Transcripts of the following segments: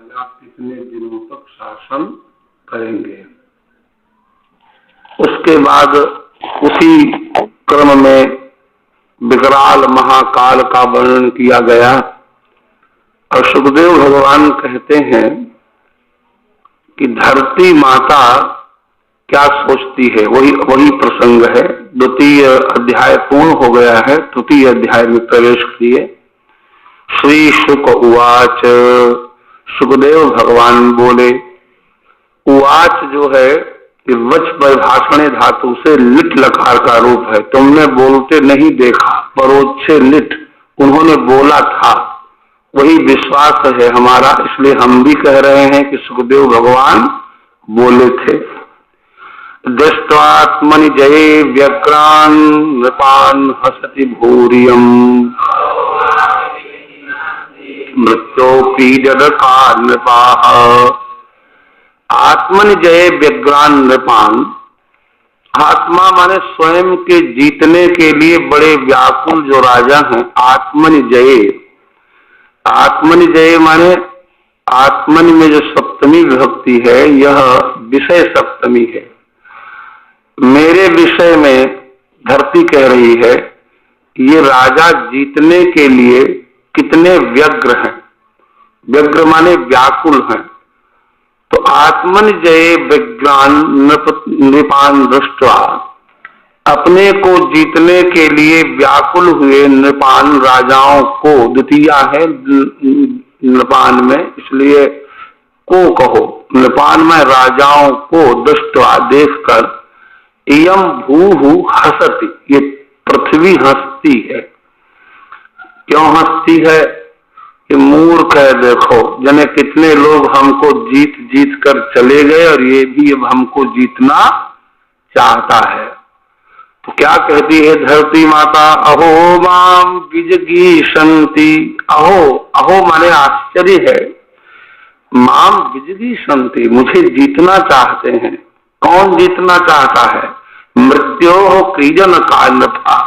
राजा कितने दिनों तक शासन करेंगे। उसके बाद उसी क्रम में विकराल महाकाल का वर्णन किया गया और सुखदेव भगवान कहते हैं कि धरती माता क्या सोचती है, वही प्रसंग है। द्वितीय अध्याय पूर्ण हो गया है, तृतीय अध्याय में प्रवेश किए। श्री शुक उवाच, सुखदेव भगवान बोले। उवाच जो है वच परिभाषणे धातु से लिट लकार का रूप है। तुमने बोलते नहीं देखा, परोक्षे लिट, उन्होंने बोला था, वही विश्वास है हमारा। इसलिए हम भी कह रहे हैं कि सुखदेव भगवान बोले थे। दृष्ट्वात्मनि जये व्यग्रान् नृपान् हसति भूरियम् मृत्यो पीडका नृपाः। आत्मनि जये व्यग्रान् नृपान्, आत्मा माने स्वयं के जीतने के लिए बड़े व्याकुल जो राजा हैं। आत्मनि जये, आत्मनि जये माने आत्मनि में जो सप्तमी विभक्ति है यह विषय सप्तमी है। मेरे विषय में धरती कह रही है ये राजा जीतने के लिए कितने व्यग्र हैं। व्यग्र माने व्याकुल हैं। तो आत्मन जय व्यग्रान नृपान दृष्टवा, अपने को जीतने के लिए व्याकुल हुए नृपान राजाओं को, द्वितीया है नृपान में इसलिए को कहो, नृपान में राजाओं को दृष्टवा देखकर, इयम भूहु हसती, ये पृथ्वी हंसती है। क्यों हंसती है? कि मूर्ख है, देखो जने कितने लोग हमको जीत जीत कर चले गए और ये भी अब हमको जीतना चाहता है। तो क्या कहती है धरती माता, अहो माम विजगीषन्ति, अहो, अहो माने आश्चर्य है, माम विजगीषन्ति, मुझे जीतना चाहते हैं। कौन जीतना चाहता है? मृत्यो क्रीडन कान्यथा,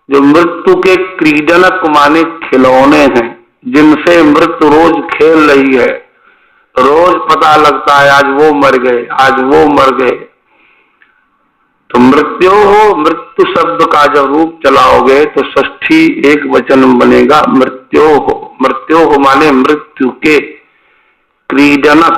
जो मृत्यु के क्रीडनक माने खिलौने हैं, जिनसे मृत्यु रोज खेल रही है। रोज पता लगता है आज वो मर गए, आज वो मर गए। तो मृत्यो हो, मृत्यु शब्द का जब रूप चलाओगे तो षष्ठी एक वचन बनेगा मृत्यो हो। मृत्यो हो माने मृत्यु के, क्रीडनक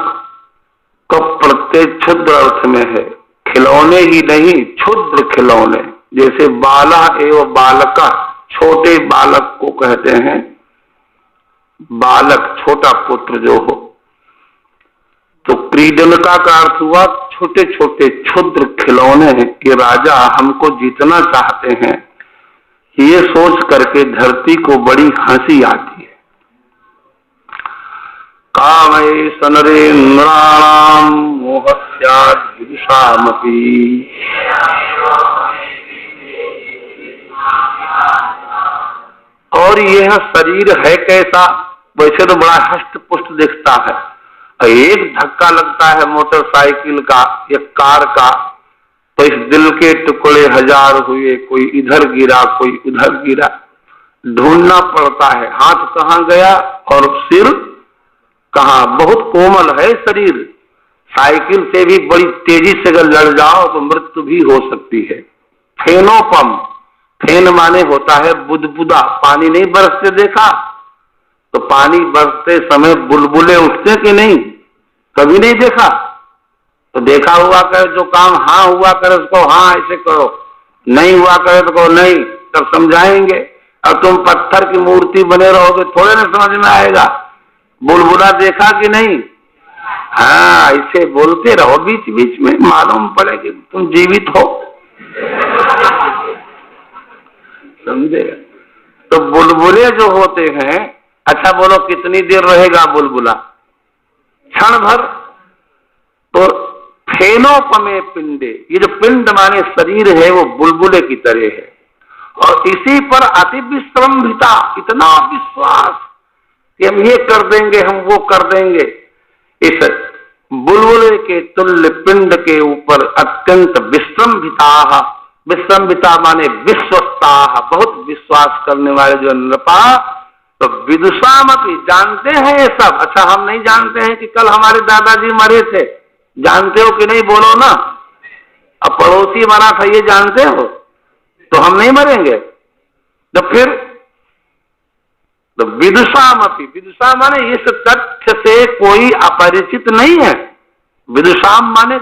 का प्रत्यय क्षुद्र अर्थ में है, खिलौने ही नहीं क्षुद्र खिलौने। जैसे बाला एवं बालका, छोटे बालक को कहते हैं बालक, छोटा पुत्र जो हो। तो क्रीडनका का अर्थ हुआ छोटे छोटे क्षुद्र खिलौने हैं कि राजा हमको जीतना चाहते हैं। ये सोच करके धरती को बड़ी हंसी आती है। कामये सनरेन्द्राणाम मोहस्यात् विदुषामपि, और यह शरीर है कैसा? वैसे तो बड़ा हष्ट पुष्ट दिखता है। एक धक्का लगता है मोटरसाइकिल का या कार का तो इस दिल के टुकड़े हजार हुए, कोई इधर गिरा कोई उधर गिरा, ढूंढना पड़ता है हाथ कहाँ गया और सिर कहाँ। बहुत कोमल है शरीर, साइकिल से भी बड़ी तेजी से अगर लड़ जाओ तो मृत्यु भी हो सकती है। फेनोपम, फेन माने होता है बुदबुदा, पानी नहीं बरसते देखा? तो पानी बरसते समय बुलबुले उठते कि नहीं? कभी नहीं देखा? तो देखा हुआ करे जो काम हाँ हुआ करे उसको हाँ ऐसे करो, नहीं हुआ करे तो कहो नहीं, तब समझाएंगे। और तुम पत्थर की मूर्ति बने रहोगे थोड़े ना समझ में आएगा। बुलबुला देखा कि नहीं? हाँ, ऐसे बोलते रहो बीच बीच में, मालूम पड़े कि तुम जीवित हो। समझे? तो बुलबुले जो होते हैं, अच्छा बोलो कितनी देर रहेगा बुलबुला? क्षण भर। तो फेनोपमे पिंडे, ये जो पिंड माने शरीर है वो बुलबुले की तरह है। और इसी पर अति विश्रम्भिता, इतना विश्वास कि हम ये कर देंगे हम वो कर देंगे। इस बुलबुले के तुल्य पिंड के ऊपर अत्यंत विश्रम्भिता, विश्रम्भिता माने विश्वस्ता, बहुत विश्वास करने वाले जो नृपा तो विदुषामपि, जानते हैं ये सब। अच्छा, हम नहीं जानते हैं कि कल हमारे दादाजी मरे थे, जानते हो कि नहीं, बोलो ना। अब पड़ोसी मरा था, ये जानते हो, तो हम नहीं मरेंगे। तो फिर तो विदुषामपि, विदुषा माने इस तथ्य से कोई अपरिचित नहीं है। विदुषाम माने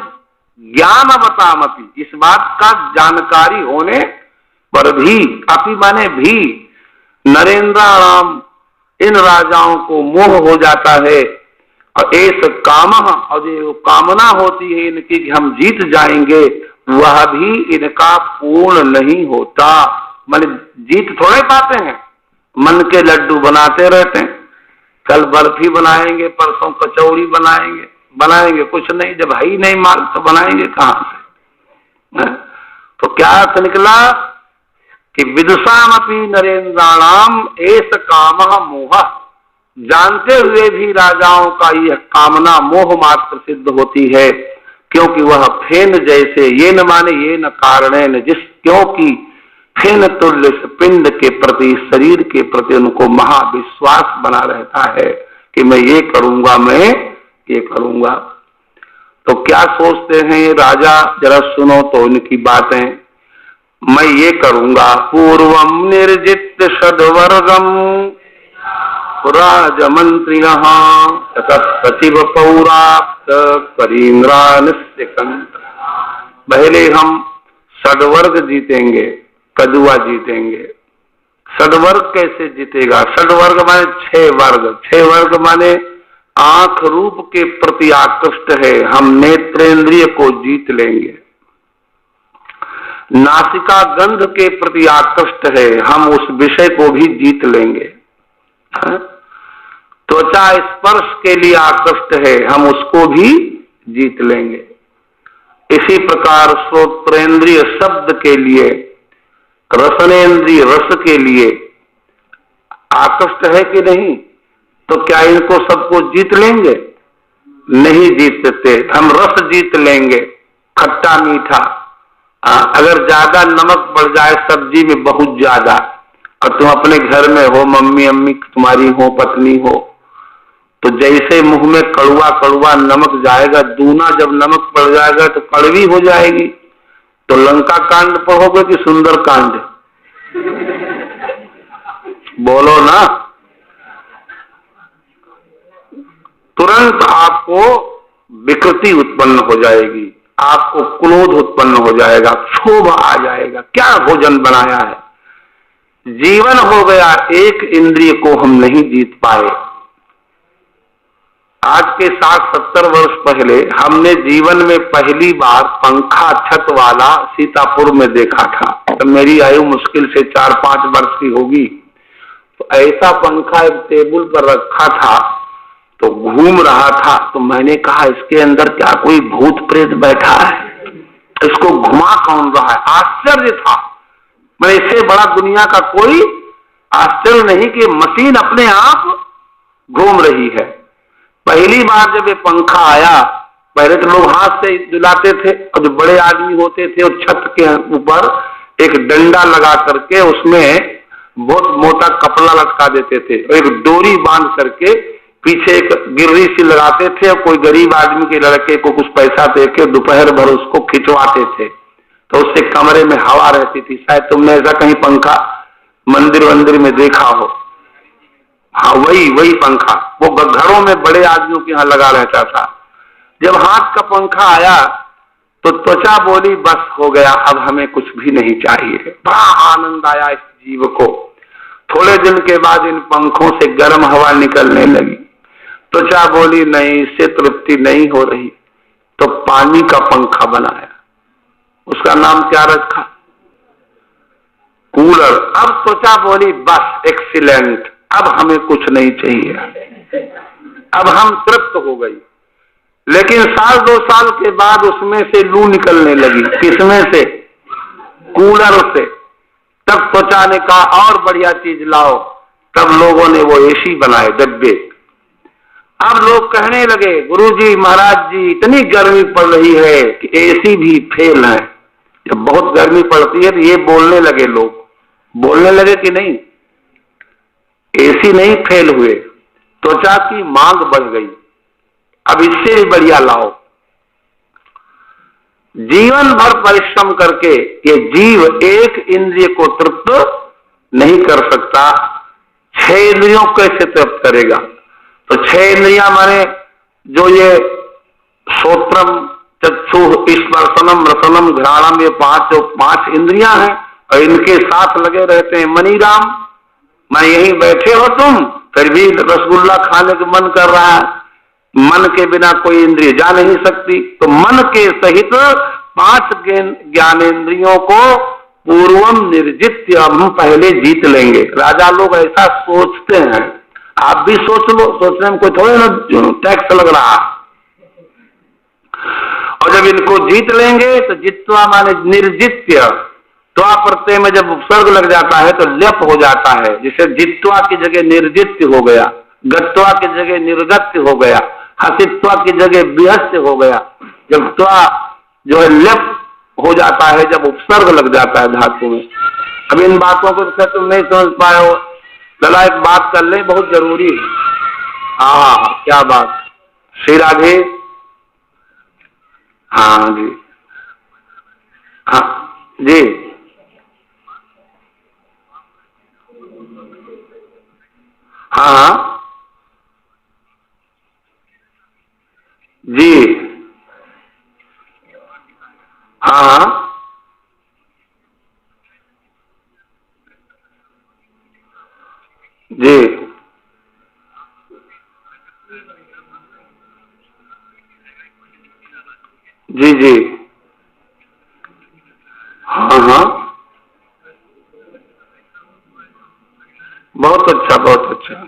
ज्ञानवतामपि, इस बात का जानकारी होने पर भी, अपि माने भी, नरेंद्राणाम, इन राजाओं को मोह हो जाता है। और ऐसा काम, और जो कामना होती है इनकी कि हम जीत जाएंगे, वह भी इनका पूर्ण नहीं होता। माने जीत थोड़े पाते हैं, मन के लड्डू बनाते रहते हैं। कल बर्फी बनाएंगे, परसों कचौड़ी बनाएंगे कुछ नहीं, जब है ही नहीं माल तो बनाएंगे कहां से। तो क्या अर्थ निकला कि विदुषामपि नरेंद्राणाम एस काम मोह, जानते हुए भी राजाओं का यह कामना मोह मात्र सिद्ध होती है, क्योंकि वह फेन जैसे, ये न माने ये न कारणेन, जिस, क्योंकि फेन तुल्य पिंड के प्रति, शरीर के प्रति उनको महाविश्वास बना रहता है कि मैं ये करूंगा, मैं ये करूंगा। तो क्या सोचते हैं ये राजा, जरा सुनो तो इनकी बातें। मैं ये करूंगा, पूर्वम निर्जित षड्वर्गम राजमंत्रिणः ततः सचिव पौराप्त करीन्द्रा निश्चिकंत। पहले हम षड्वर्ग जीतेंगे, कदुआ जीतेंगे। षड्वर्ग कैसे जीतेगा? षड्वर्ग माने 6 वर्ग, 6 वर्ग माने आंख रूप के प्रति आकृष्ट है, हम नेत्रेंद्रिय को जीत लेंगे। नासिका गंध के प्रति आकृष्ट है, हम उस विषय को भी जीत लेंगे। त्वचा स्पर्श के लिए आकृष्ट है, हम उसको भी जीत लेंगे। इसी प्रकार श्रोत्रेंद्रिय शब्द के लिए, रसनेन्द्रिय रस के लिए आकृष्ट है कि नहीं? तो क्या इनको सबको जीत लेंगे? नहीं जीत सकते। हम रस जीत लेंगे, खट्टा मीठा। अगर ज्यादा नमक बढ़ जाए सब्जी में, बहुत ज्यादा, और तुम अपने घर में हो, मम्मी अम्मी तुम्हारी हो, पत्नी हो, तो जैसे मुंह में कड़वा कड़वा नमक जाएगा, दूना जब नमक पड़ जाएगा तो कड़वी हो जाएगी। तो लंका कांड पढ़ोगे कि सुंदर कांड? बोलो ना। तुरंत आपको विकृति उत्पन्न हो जाएगी, आपको क्रोध उत्पन्न हो जाएगा, क्षोभ आ जाएगा। क्या भोजन बनाया है? जीवन हो गया, एक इंद्रिय को हम नहीं जीत पाए। आज के 60-70 वर्ष पहले हमने जीवन में पहली बार पंखा छत वाला सीतापुर में देखा था। तो मेरी आयु मुश्किल से 4-5 वर्ष की होगी। तो ऐसा पंखा एक टेबल पर रखा था, तो घूम रहा था। तो मैंने कहा इसके अंदर क्या कोई भूत प्रेत बैठा है? इसको घुमा कौन रहा है? आश्चर्य था। मैं इससे बड़ा दुनिया का कोई आश्चर्य नहीं कि मशीन अपने आप घूम रही है। पहली बार जब ये पंखा आया, पहले तो लोग हाथ से डुलाते थे, और जो बड़े आदमी होते थे और छत के ऊपर एक डंडा लगा करके उसमें बहुत मोटा कपड़ा लटका देते थे, और एक डोरी बांध करके पीछे एक गिर्री सी लगाते थे, और कोई गरीब आदमी के लड़के को कुछ पैसा देके दोपहर भर उसको खिंचवाते थे, तो उससे कमरे में हवा रहती थी। शायद तुमने ऐसा कहीं पंखा मंदिर वंदिर में देखा हो। हाँ, वही पंखा वो घरों में बड़े आदमियों के यहाँ लगा रहता था। जब हाथ का पंखा आया तो त्वचा बोली बस हो गया, अब हमें कुछ भी नहीं चाहिए। बड़ा आनंद आया इस जीव को। थोड़े दिन के बाद इन पंखों से गर्म हवा निकलने लगी। त्वचा बोली नहीं, इससे तृप्ति नहीं हो रही, तो पानी का पंखा बनाया। उसका नाम क्या रखा? कूलर। अब त्वचा बोली बस एक्सीलेंट, अब हमें कुछ नहीं चाहिए, अब हम तृप्त हो गई। लेकिन 1-2 साल के बाद उसमें से लू निकलने लगी। किसमें से? कूलर से। तब त्वचा ने कहा और बढ़िया चीज लाओ। तब लोगों ने वो एसी बनाए, डब्बे। अब लोग कहने लगे गुरुजी महाराज जी इतनी गर्मी पड़ रही है कि एसी भी फेल है। जब बहुत गर्मी पड़ती है तो ये बोलने लगे, लोग बोलने लगे कि नहीं? एसी नहीं फेल हुए, त्वचा की मांग बढ़ गई, अब इससे भी बढ़िया लाओ। जीवन भर परिश्रम करके ये जीव एक इंद्रिय को तृप्त नहीं कर सकता, 6 इंद्रियों को कैसे तृप्त करेगा? तो 6 इंद्रियां माने जो ये श्रोत्रम, चक्षु, स्पर्शनम, रसनम, घ्राणम, ये 5 इंद्रियां हैं और इनके साथ लगे रहते हैं मनीराम। मैं यहीं बैठे हो तुम, फिर भी रसगुल्ला खाने का मन कर रहा है। मन के बिना कोई इंद्रिय जा नहीं सकती, तो मन के सहित 5 ज्ञानेंद्रियों को पूर्वम निर्जित्य हम पहले जीत लेंगे। राजा लोग ऐसा सोचते हैं, आप भी सोच लो, सोचने में कोई थोड़े ना टैक्स लग रहा। और जब इनको जीत लेंगे तो जित्वा माने निर्जित्य, त्वा प्रत्यय में जब उपसर्ग लग जाता है तो लेप हो जाता है, जिसे जित्वा की जगह निर्जित्य हो गया, गत्वा की जगह निर्गत्य हो गया, हसित्वा की जगह विहस्य हो गया। जब त्वा जो है लेप हो जाता है, जब उपसर्ग लग जाता है धातु में। अब इन बातों को तो तुम नहीं समझ पाए हो, चला एक बात कर ले, बहुत जरूरी है। हाँ, क्या बात? श्री राधे। हाँ जी, हाँ जी, हाँ जी, हाँ जी, जी जी, हाँ हाँ, बहुत अच्छा, बहुत अच्छा।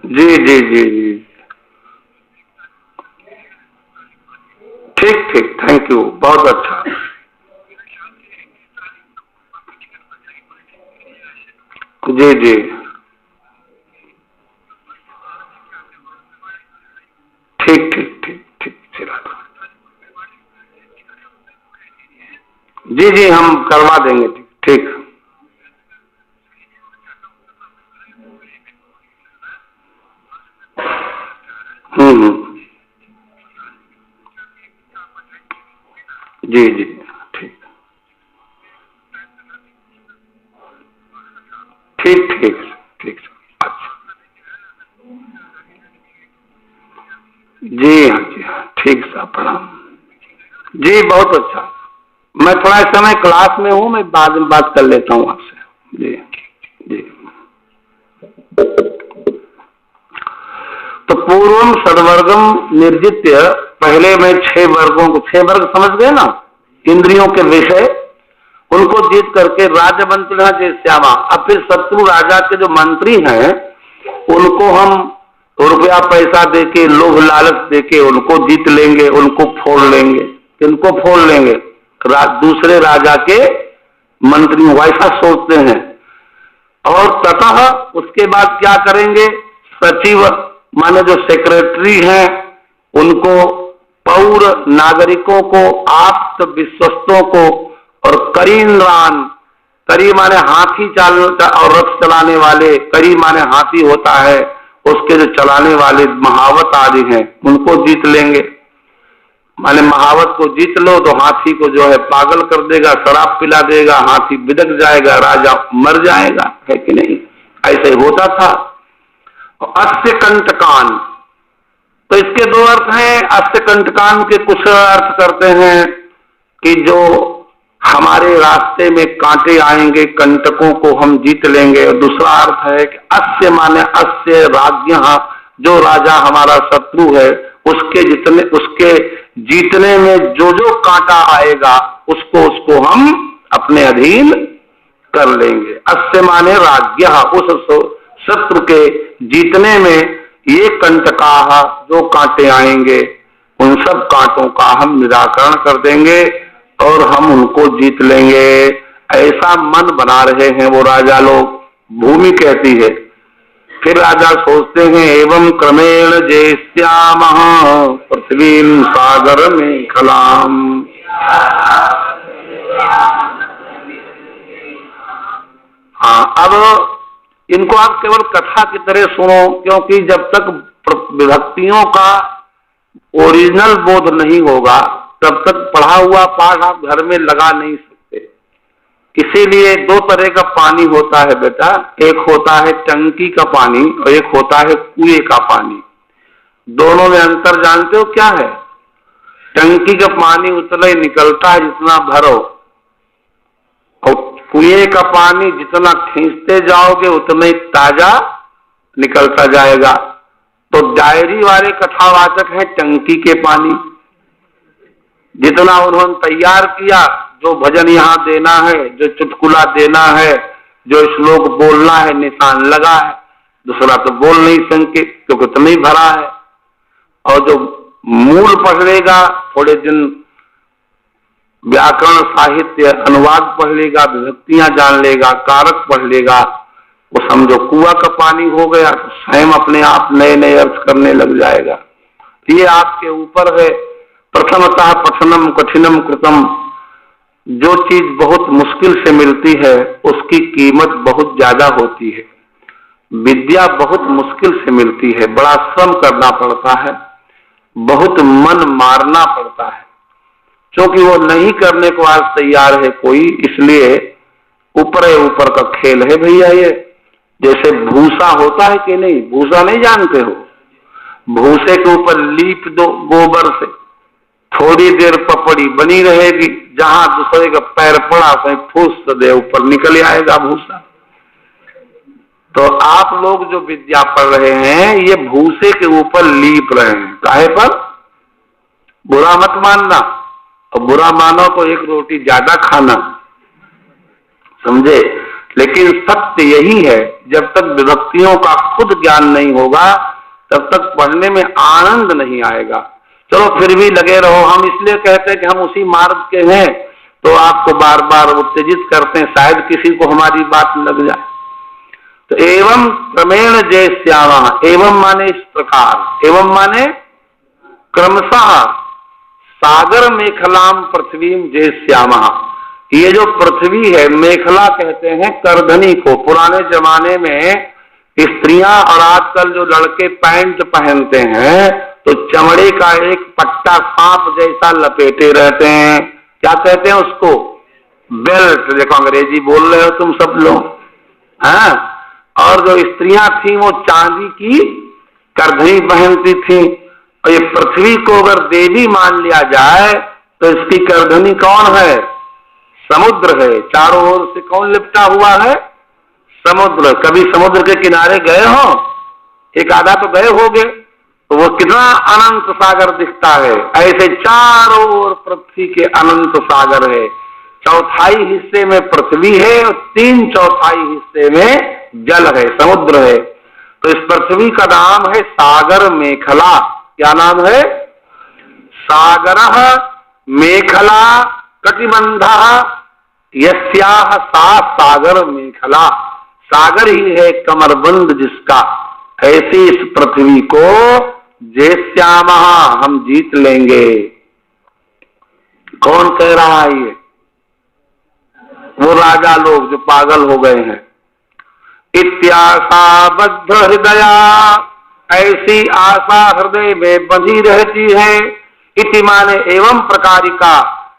जी जी जी जी, ठीक ठीक, थैंक यू, बहुत अच्छा। जी जी, ठीक ठीक ठीक ठीक, चला। जी जी, हम करवा देंगे, ठीक ठीक। जी जी, ठीक ठीक ठीक ठीक, अच्छा, जी हाँ जी हाँ, ठीक साहब, प्रणाम। जी बहुत अच्छा। मैं थोड़ा इस समय क्लास में हूँ, मैं बाद में बात कर लेता हूँ आपसे। जी जी। तो पूर्वम सदवर्गम निर्जित्य, पहले मैं 6 वर्गों को, 6 वर्ग समझ गए ना, इंद्रियों के विषय, उनको जीत करके राज्य मंत्री है श्यामा। अब फिर शत्रु राजा के जो मंत्री हैं उनको हम रुपया पैसा देके, लोभ लालच देके उनको जीत लेंगे, उनको फोड़ लेंगे। किनको फोड़ लेंगे? दूसरे राजा के मंत्री, वैसा सोचते हैं। और ततः उसके बाद क्या करेंगे? सचिव माने जो सेक्रेटरी हैं उनको, पौर नागरिकों को, आप्त विश्वस्तों को, और करीन्द्रान, करी माने हाथी चाल और रथ चलाने वाले, करी माने हाथी होता है, उसके जो चलाने वाले महावत आदि हैं उनको जीत लेंगे। माने महावत को जीत लो तो हाथी को जो है पागल कर देगा, शराब पिला देगा, हाथी बिदक जाएगा, राजा मर जाएगा, है कि नहीं? ऐसे होता था। अस्य कंटकान, तो इसके 2 अर्थ हैं। अस्य कंटकान के कुछ अर्थ करते हैं कि जो हमारे रास्ते में कांटे आएंगे, कंटकों को हम जीत लेंगे। और दूसरा अर्थ है कि अस्य माने अस्य राज्ञ, जो राजा हमारा शत्रु है उसके जितने, उसके जीतने में जो जो कांटा आएगा उसको उसको हम अपने अधीन कर लेंगे। अस्य माने राज्ञ, उस शत्रु के जीतने में ये कंटका, जो कांटे आएंगे उन सब कांटों का हम निराकरण कर देंगे और हम उनको जीत लेंगे। ऐसा मन बना रहे हैं वो राजा लोग, भूमि कहती है। फिर राजा सोचते हैं एवं क्रमेण जयस्यामः पृथ्वीं सागर में खलाम। हाँ, अब इनको आप केवल कथा की तरह सुनो, क्योंकि जब तक विभक्तियों का ओरिजिनल बोध नहीं होगा तब तक पढ़ा हुआ पाठ आप घर में लगा नहीं सकते। इसीलिए दो तरह का पानी होता है बेटा, एक होता है टंकी का पानी और एक होता है कुएं का पानी। दोनों में अंतर जानते हो क्या है? टंकी का पानी उतना ही निकलता है जितना भरो, और कुएं का पानी जितना खींचते जाओगे उतना ही ताजा निकलता जाएगा। तो डायरी वाले कथावाचक हैं टंकी के पानी। जितना उन्होंने तैयार किया, जो भजन यहाँ देना है, जो चुटकुला देना है, जो श्लोक बोलना है, निशान लगा है, दूसरा तो बोल नहीं सके क्योंकि उतना ही भरा है। और जो मूल पढ़ लेगा, थोड़े दिन व्याकरण साहित्य अनुवाद पढ़ लेगा, विभक्तियां जान लेगा, कारक पढ़ लेगा, वो समझो कुआं का पानी हो गया, तो स्वयं अपने आप नए नए अर्थ करने लग जाएगा। ये आपके ऊपर है। प्रथमतः पठनम कठिनम कृतम, जो चीज बहुत मुश्किल से मिलती है उसकी कीमत बहुत ज्यादा होती है। विद्या बहुत मुश्किल से मिलती है, बड़ा श्रम करना पड़ता है, बहुत मन मारना पड़ता है, क्योंकि वो नहीं करने को आज तैयार है कोई, इसलिए ऊपर का खेल है भैया। ये जैसे भूसा होता है कि नहीं, भूसा नहीं जानते हो? भूसे के ऊपर लीप दो गोबर से, थोड़ी देर पपड़ी बनी रहेगी, जहां दूसरे का पैर पड़ा कहीं फूस दे ऊपर निकल आएगा भूसा। तो आप लोग जो विद्या पढ़ रहे हैं ये भूसे के ऊपर लीप रहे हैं। काहे पर? बुरा मत मानना, और बुरा मानो तो एक रोटी ज्यादा खाना, समझे? लेकिन सत्य यही है, जब तक विभक्तियों का खुद ज्ञान नहीं होगा तब तक पढ़ने में आनंद नहीं आएगा। चलो फिर भी लगे रहो। हम इसलिए कहते हैं कि हम उसी मार्ग के हैं, तो आपको बार बार उत्तेजित करते हैं, शायद किसी को हमारी बात लग जाए। तो एवं क्रमेण जयस्यामः, एवं माने इस प्रकार, एवं माने क्रमशः सागर मेखलाम पृथ्वीम जयस्यामः। ये जो पृथ्वी है, मेखला कहते हैं करधनी को। पुराने जमाने में स्त्रियां और आजकल जो लड़के पैंट पहनते हैं तो चमड़े का एक पट्टा सांप जैसा लपेटे रहते हैं। क्या कहते हैं उसको? बेल्ट। देखो अंग्रेजी बोल रहे हो तुम सब लोग, हाँ। और जो स्त्रियां थी वो चांदी की करधनी पहनती थी। और ये पृथ्वी को अगर देवी मान लिया जाए तो इसकी करधनी कौन है? समुद्र है। चारों ओर से कौन लिपटा हुआ है? समुद्र। कभी समुद्र के किनारे गए हो? एक आधा तो गए होगे, तो वो कितना अनंत सागर दिखता है। ऐसे चारों ओर पृथ्वी के अनंत सागर है। चौथाई हिस्से में पृथ्वी है और 3/4 हिस्से में जल है, समुद्र है। तो इस पृथ्वी का नाम है सागर मेखला। क्या नाम है? सागरः मेखला कटिबंधः यस्याः सा सागर मेखला। सागर ही है कमरबंद जिसका। ऐसी इस पृथ्वी को जयस्यामः, हम जीत लेंगे। कौन कह रहा है ये? वो राजा लोग जो पागल हो गए हैं। इत्याशा बद्ध हृदया, ऐसी आशा हृदय में बंधी रहती है। इति माने एवं प्रकारिका,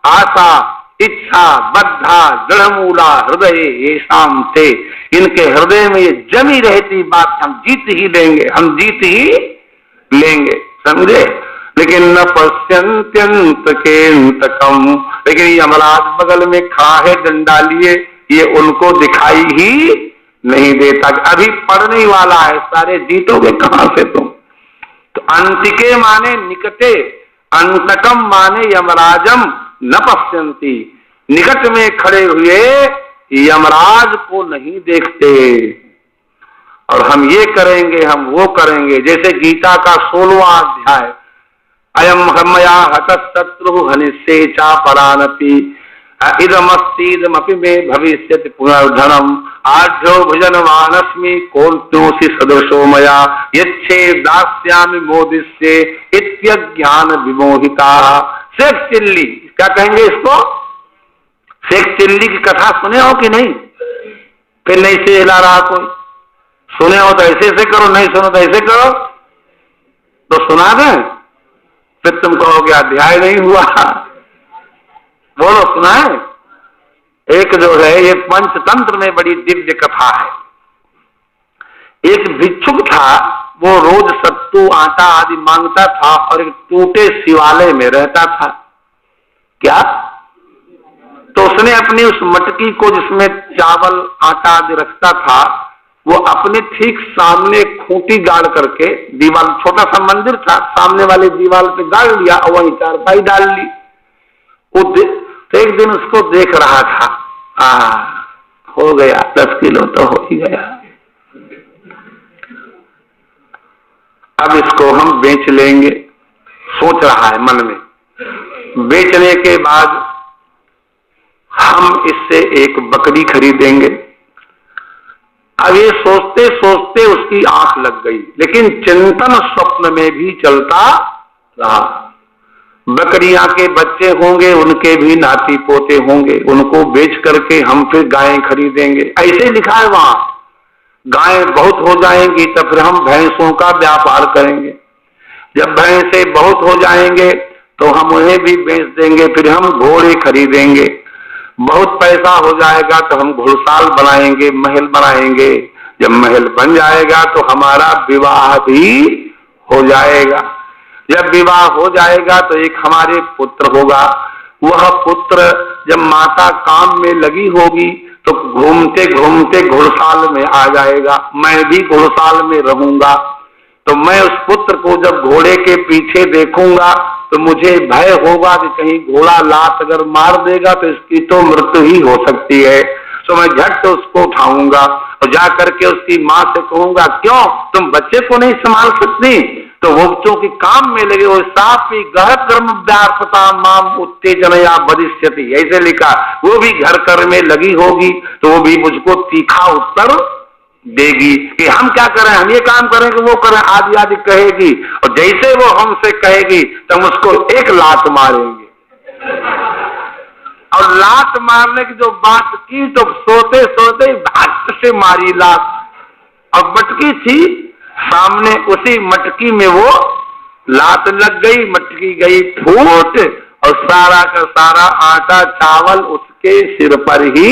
आशा इच्छा बद्धा दृढ़मूला हृदय ये शाम थे। इनके हृदय में ये जमी रहती बात, हम जीत ही लेंगे, हम जीत ही लेंगे, समझे? लेकिन न पश्यंत्यंत केंतकम, लेकिन यमराज बगल में खड़ा है डंडा लिए, ये उनको दिखाई ही नहीं देता। अभी पड़ने ही वाला है, सारे जीतोगे कहां से तुम? तो अंतिके माने निकटे, अंतकम माने यमराजम न पश्यंती, निकट में खड़े हुए यमराज को नहीं देखते। और हम ये करेंगे, हम वो करेंगे। जैसे गीता का 16वां अध्याय, अयम मया हतः शत्रु हनिष्ये चा परानपि इदमस्तीदमपि मे भविष्यति पुनर्धनम आढ्यो भुजनवानस्मि कोऽन्योऽसि सदृशो मया यच्छे दास्यामि मोदिष्ये इत्यज्ञान विमोहिता। शेख चिल्ली, क्या कहेंगे इसको? शेख चिल्ली की कथा सुने हो कि नहीं? फिर नहीं से हिला रहा कोई, सुने हो तो ऐसे ऐसे करो, नहीं सुनो तो ऐसे करो, तो सुना दें, फिर तुम कहोगे अध्याय नहीं हुआ। बोलो सुनाए। एक जो है ये पंचतंत्र में बड़ी दिव्य कथा है। एक भिक्षुक था, वो रोज सत्तू आटा आदि मांगता था और एक टूटे शिवालय में रहता था। क्या? तो उसने अपनी उस मटकी को जिसमें चावल आटा आदि रखता था, वो अपने ठीक सामने खूंटी गाड़ करके, दीवार छोटा सा मंदिर था, सामने वाले दीवार पे गाड़ लिया और वहीं चारपाई डाल ली। वो तो एक दिन उसको देख रहा था, हो गया 10 किलो तो हो ही गया, अब इसको हम बेच लेंगे, सोच रहा है मन में। बेचने के बाद हम इससे एक बकरी खरीदेंगे। अब ये सोचते सोचते उसकी आंख लग गई, लेकिन चिंतन स्वप्न में भी चलता रहा। बकरियां के बच्चे होंगे, उनके भी नाती पोते होंगे, उनको बेच करके हम फिर गायें खरीदेंगे, ऐसे लिखा है वहां। गायें बहुत हो जाएंगी तब फिर हम भैंसों का व्यापार करेंगे, जब भैंसें बहुत हो जाएंगे तो हम उन्हें भी बेच देंगे, फिर हम घोड़े खरीदेंगे, बहुत पैसा हो जाएगा तो हम घुड़साल बनाएंगे, महल बनाएंगे, जब महल बन जाएगा तो हमारा विवाह भी हो जाएगा, जब विवाह हो जाएगा तो एक हमारे पुत्र होगा, वह पुत्र जब माता काम में लगी होगी तो घूमते घूमते घुड़साल में आ जाएगा, मैं भी घुड़साल में रहूंगा, तो मैं उस पुत्र को जब घोड़े के पीछे देखूंगा तो मुझे भय होगा कि कहीं घोड़ा लात अगर मार देगा तो इसकी तो मृत्यु ही हो सकती है। तो मैं झट उसको उठाऊंगा और जा करके उसकी माँ से कहूंगा, क्यों तुम बच्चे को नहीं संभाल सकती? तो वो चूंकि काम में लगे, वो सापी गह कर्म व्यार्थता माम उत्तेजनया भविष्यति, ऐसे लिखा, वो भी घर कर्म में लगी होगी तो वो भी मुझको तीखा उत्तर देगी कि हम क्या करें, हम ये काम करेंगे वो करें, आदि आदि कहेगी, और जैसे वो हमसे कहेगी तो हम उसको एक लात मारेंगे। और लात मारने की जो बात की तो सोते सोते भाग से मारी लात, और मटकी थी सामने, उसी मटकी में वो लात लग गई, मटकी गई फूट और सारा का सारा आटा चावल उसके सिर पर ही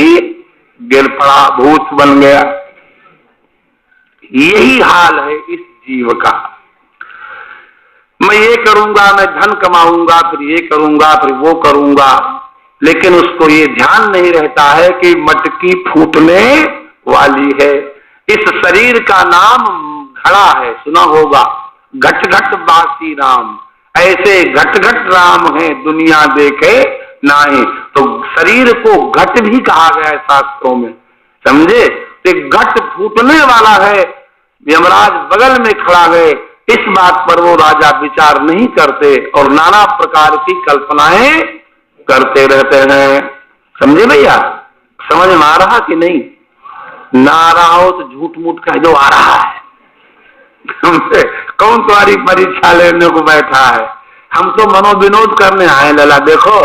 गिर पड़ा, भूत बन गया। यही हाल है इस जीव का। मैं ये करूंगा, मैं धन कमाऊंगा, फिर ये करूंगा, फिर वो करूंगा, लेकिन उसको ये ध्यान नहीं रहता है कि मटकी फूटने वाली है। इस शरीर का नाम घड़ा है, सुना होगा, घट घट बासी राम, ऐसे घट घट राम है दुनिया देखे नहीं। तो शरीर को घट भी कहा गया है शास्त्रों में, समझे? तो घट फूटने वाला है, यमराज बगल में खड़ा है, इस बात पर वो राजा विचार नहीं करते और नाना प्रकार की कल्पनाएं करते रहते हैं। समझे भैया? समझ में आ रहा कि नहीं? ना आ रहा हो तो झूठ मूठ कह दो आ रहा है। कौन तुम्हारी परीक्षा लेने को बैठा है? हम तो मनोविनोद करने आए। लला देखो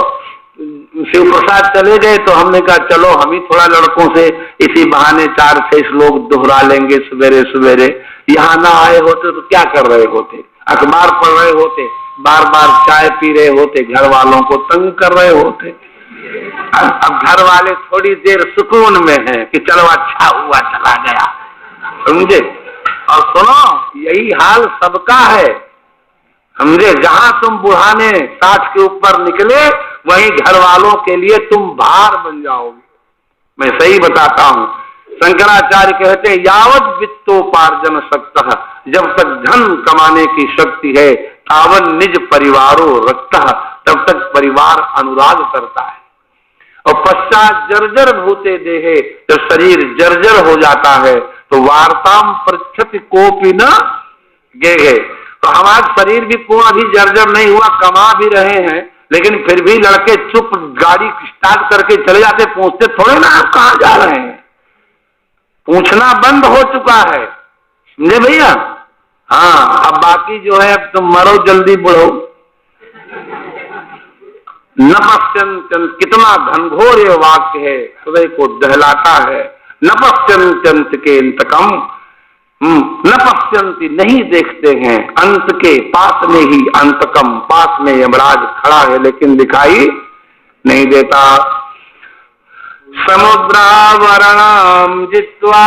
शिव प्रसाद चले गए तो हमने कहा चलो हम ही थोड़ा लड़कों से इसी बहाने 4-6 श्लोक दोहरा लेंगे सवेरे सवेरे। यहाँ ना आए होते तो क्या कर रहे होते? अखबार पढ़ रहे होते, बार बार चाय पी रहे होते, घर वालों को तंग कर रहे होते। अब घर वाले थोड़ी देर सुकून में हैं कि चलो अच्छा हुआ चला गया, समझे? और सुनो यही हाल सबका है, समझे? जहां तुम बुढ़ाने 60 के ऊपर निकले वहीं घर वालों के लिए तुम भार बन जाओगे। मैं सही बताता हूं। शंकराचार्य कहते हैं यावत वित्तोपार्जन शक्तः, जब तक धन कमाने की शक्ति है तावन निज परिवारों रक्तः, तब तक परिवार अनुराग करता है। और पश्चात जर्जर भूते देहे, जब शरीर जर्जर हो जाता है तो वार्ताम पृच्छति कोपि न गेहे। तो हमारा शरीर भी पूर्ण अभी जर्जर नहीं हुआ, कमा भी रहे हैं, लेकिन फिर भी लड़के चुप गाड़ी स्टार्ट करके चले जाते, पूछते थोड़े ना आप कहां जा रहे हैं। पूछना बंद हो चुका है, समझे भैया? हाँ, अब बाकी जो है अब तुम मरो जल्दी बुढ़ो। न पश्यंत, कितना घनघोर ये वाक्य है, हृदय को दहलाता है। न पश्यन्त्यंत के अंतकम, न पश्यन्ति नहीं देखते हैं, अंत के पास में ही अंतकम, पास में यमराज खड़ा है लेकिन दिखाई नहीं देता। समुद्रावरणम जित्वा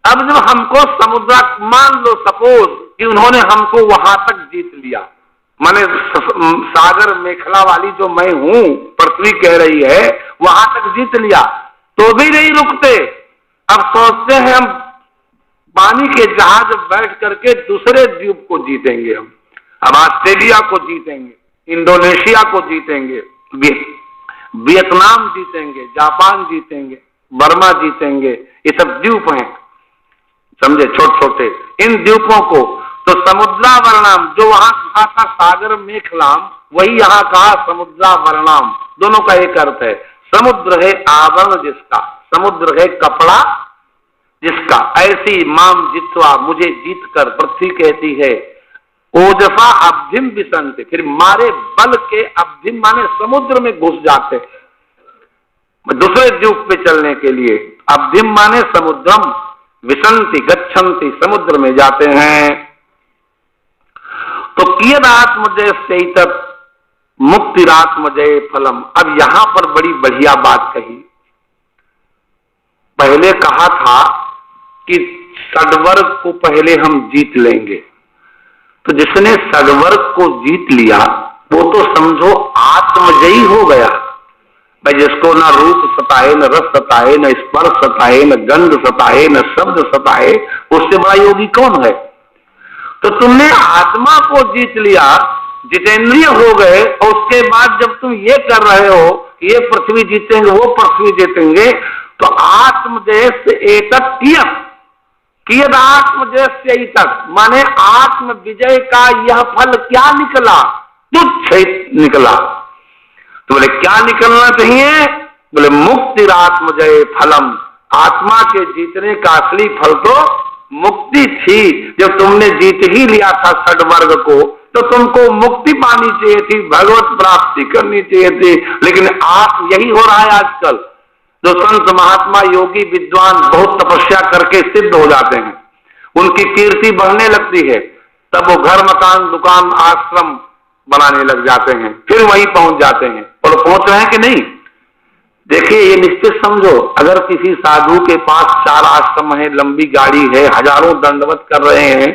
अब जब हमको समुद्र, मान लो सपोज कि उन्होंने हमको वहां तक जीत लिया, माने सागर मेखला वाली जो मैं हूं, पृथ्वी कह रही है, वहां तक जीत लिया तो भी नहीं रुकते। अब सोचते हैं हम पानी के जहाज बैठ करके दूसरे द्वीप को जीतेंगे, हम अब ऑस्ट्रेलिया को जीतेंगे, इंडोनेशिया को जीतेंगे, वियतनाम जीतेंगे, जापान जीतेंगे, बर्मा जीतेंगे, ये सब द्वीप हैं, समझे, छोटे छोटे इन द्वीपों को। तो समुद्रावरणाम, जो वहां कहा था सागर मेखलाम, वही यहां कहा समुद्रावरणाम, दोनों का एक अर्थ है। समुद्र है आवरण जिसका, समुद्र है कपड़ा जिसका, ऐसी माम जित्वा, मुझे जीत कर, पृथ्वी कहती है, ओजसा अब्धिम विसंति, फिर मारे बल के, अब्धिम माने समुद्र में घुस जाते, दूसरे द्वीप पे चलने के लिए, अब्धिम माने समुद्रम, विसंति गच्छन्ति, समुद्र में जाते हैं। तो कियदात्मजय से मुक्तिरात्मजय फलम। अब यहां पर बड़ी बढ़िया बात कही। पहले कहा था कि षड्वर्ग को पहले हम जीत लेंगे, तो जिसने षड्वर्ग को जीत लिया वो तो समझो आत्मजयी हो गया भाई। जिसको ना रूप सताए, न रस सताए, न स्पर्श सताए, न गंध सताए, न शब्द सताए, उससे बड़ा योगी कौन है। तो तुमने आत्मा को जीत लिया, जितेंद्रिय हो गए, और उसके बाद जब तुम ये कर रहे हो, ये पृथ्वी जीतेंगे, वो पृथ्वी जीतेंगे, तो आत्मजय से एतत् कियद आत्मजय से एतत्, माने आत्म विजय का यह फल क्या निकला, तुच्छ निकला। तो बोले क्या निकलना चाहिए, बोले मुक्तिरात्मजय फलम, आत्मा के जीतने का असली फल तो मुक्ति थी। जब तुमने जीत ही लिया था षड्वर्ग को, तो तुमको मुक्ति पानी चाहिए थी, भगवत प्राप्ति करनी चाहिए थी। लेकिन आप, यही हो रहा है आजकल, जो संत महात्मा योगी विद्वान बहुत तपस्या करके सिद्ध हो जाते हैं, उनकी कीर्ति बढ़ने लगती है, तब वो घर मकान दुकान आश्रम बनाने लग जाते हैं, फिर वहीं पहुंच जाते हैं। और पहुंच रहे हैं कि नहीं, देखिए ये निश्चित समझो, अगर किसी साधु के पास 4 आश्रम है, लंबी गाड़ी है, हजारों दंडवत कर रहे हैं,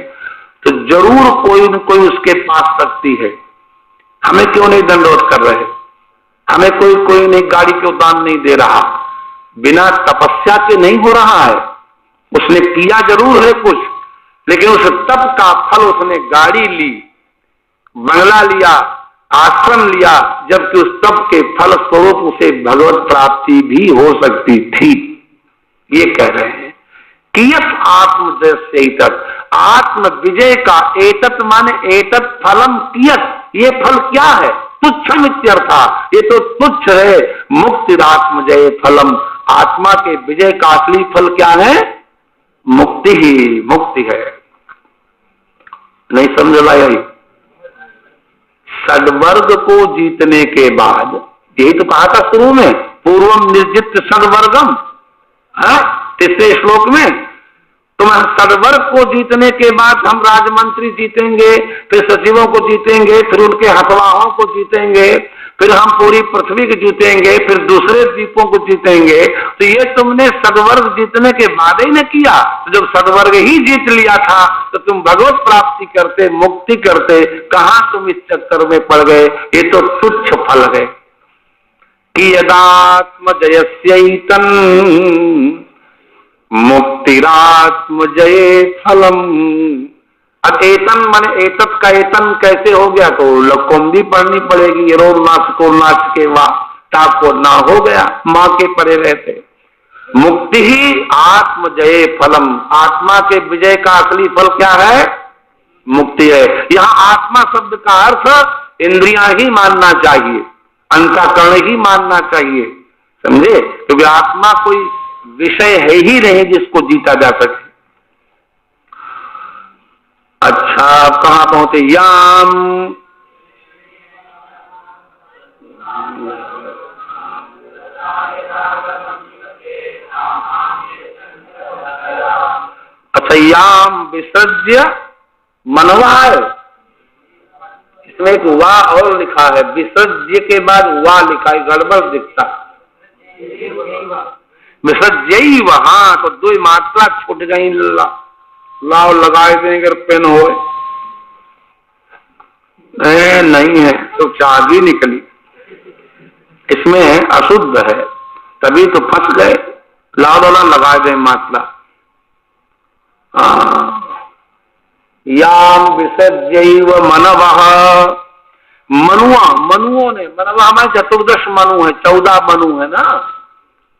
तो जरूर कोई न कोई उसके पास शक्ति है। हमें क्यों नहीं दंडवत कर रहे, हमें कोई नहीं गाड़ी क्यों दान नहीं दे रहा। बिना तपस्या के नहीं हो रहा है, उसने किया जरूर है कुछ, लेकिन उस तप का फल, उसने गाड़ी ली, बंगला लिया, आश्रम लिया, जबकि उस तप के फल स्वरूप उसे भगवत प्राप्ति भी हो सकती थी। ये कह रहे हैं कियत आत्मजय से एतत्, आत्म विजय का, एतत् माने एतत् फलम कियत, ये फल क्या है, तुच्छम इत्यर्था, ये तो तुच्छ है। मुक्तिरात्मजय फलम, आत्मा के विजय का असली फल क्या है, मुक्ति ही मुक्ति है। नहीं समझ लाया, षड्वर्ग को जीतने के बाद, यही तो कहा था शुरू में, पूर्वम निर्जित षड्वर्गम, तीसरे श्लोक में, तुम षड्वर्ग को जीतने के बाद हम राजमंत्री जीतेंगे, फिर सचिवों को जीतेंगे, फिर उनके हथवाहों को जीतेंगे, फिर हम पूरी पृथ्वी को जीतेंगे, फिर दूसरे द्वीपों को जीतेंगे। तो ये तुमने षड्वर्ग जीतने के बाद ही न किया, तो जब षड्वर्ग ही जीत लिया था तो तुम भगवत प्राप्ति करते, मुक्ति करते, कहां तुम इस चक्कर में पड़ गए। ये तो तुच्छ फल है। कियदात्मजयस्यैतन् मुक्तिरात्मजये फलम। अब एतन माने एतत् का एतन कैसे हो गया, तो लकोंदी पढ़नी पड़ेगी, रोम नाच को नाच के वाह ताप को ना हो गया, माँ के परे रहते। मुक्ति ही आत्मजय फलम, आत्मा के विजय का असली फल क्या है, मुक्ति है। यहाँ आत्मा शब्द का अर्थ इंद्रियां ही मानना चाहिए, अंतःकरण ही मानना चाहिए, समझे, क्योंकि आत्मा कोई विषय है ही नहीं जिसको जीता जा सके। अच्छा, कहाँ पहुंचे? याम अच्छा, याम विसर्ज्य मनवा है, इसमें एक वाह और लिखा है, विसर्ज्य के बाद वाह लिखा है, गड़बड़ दिखता। विसर्जय वहां तो दो मात्रा छूट गई, लाव लगाए देंगे पेन हो नहीं है तो चाबी निकली, इसमें अशुद्ध है तभी तो फंस गए, लाव वाला लगा दें मात्रा। याम विसर्जैव मनवः, मनुआ, मनुओं ने, मनवा में चतुर्दश मनु है, 14 मनु है ना,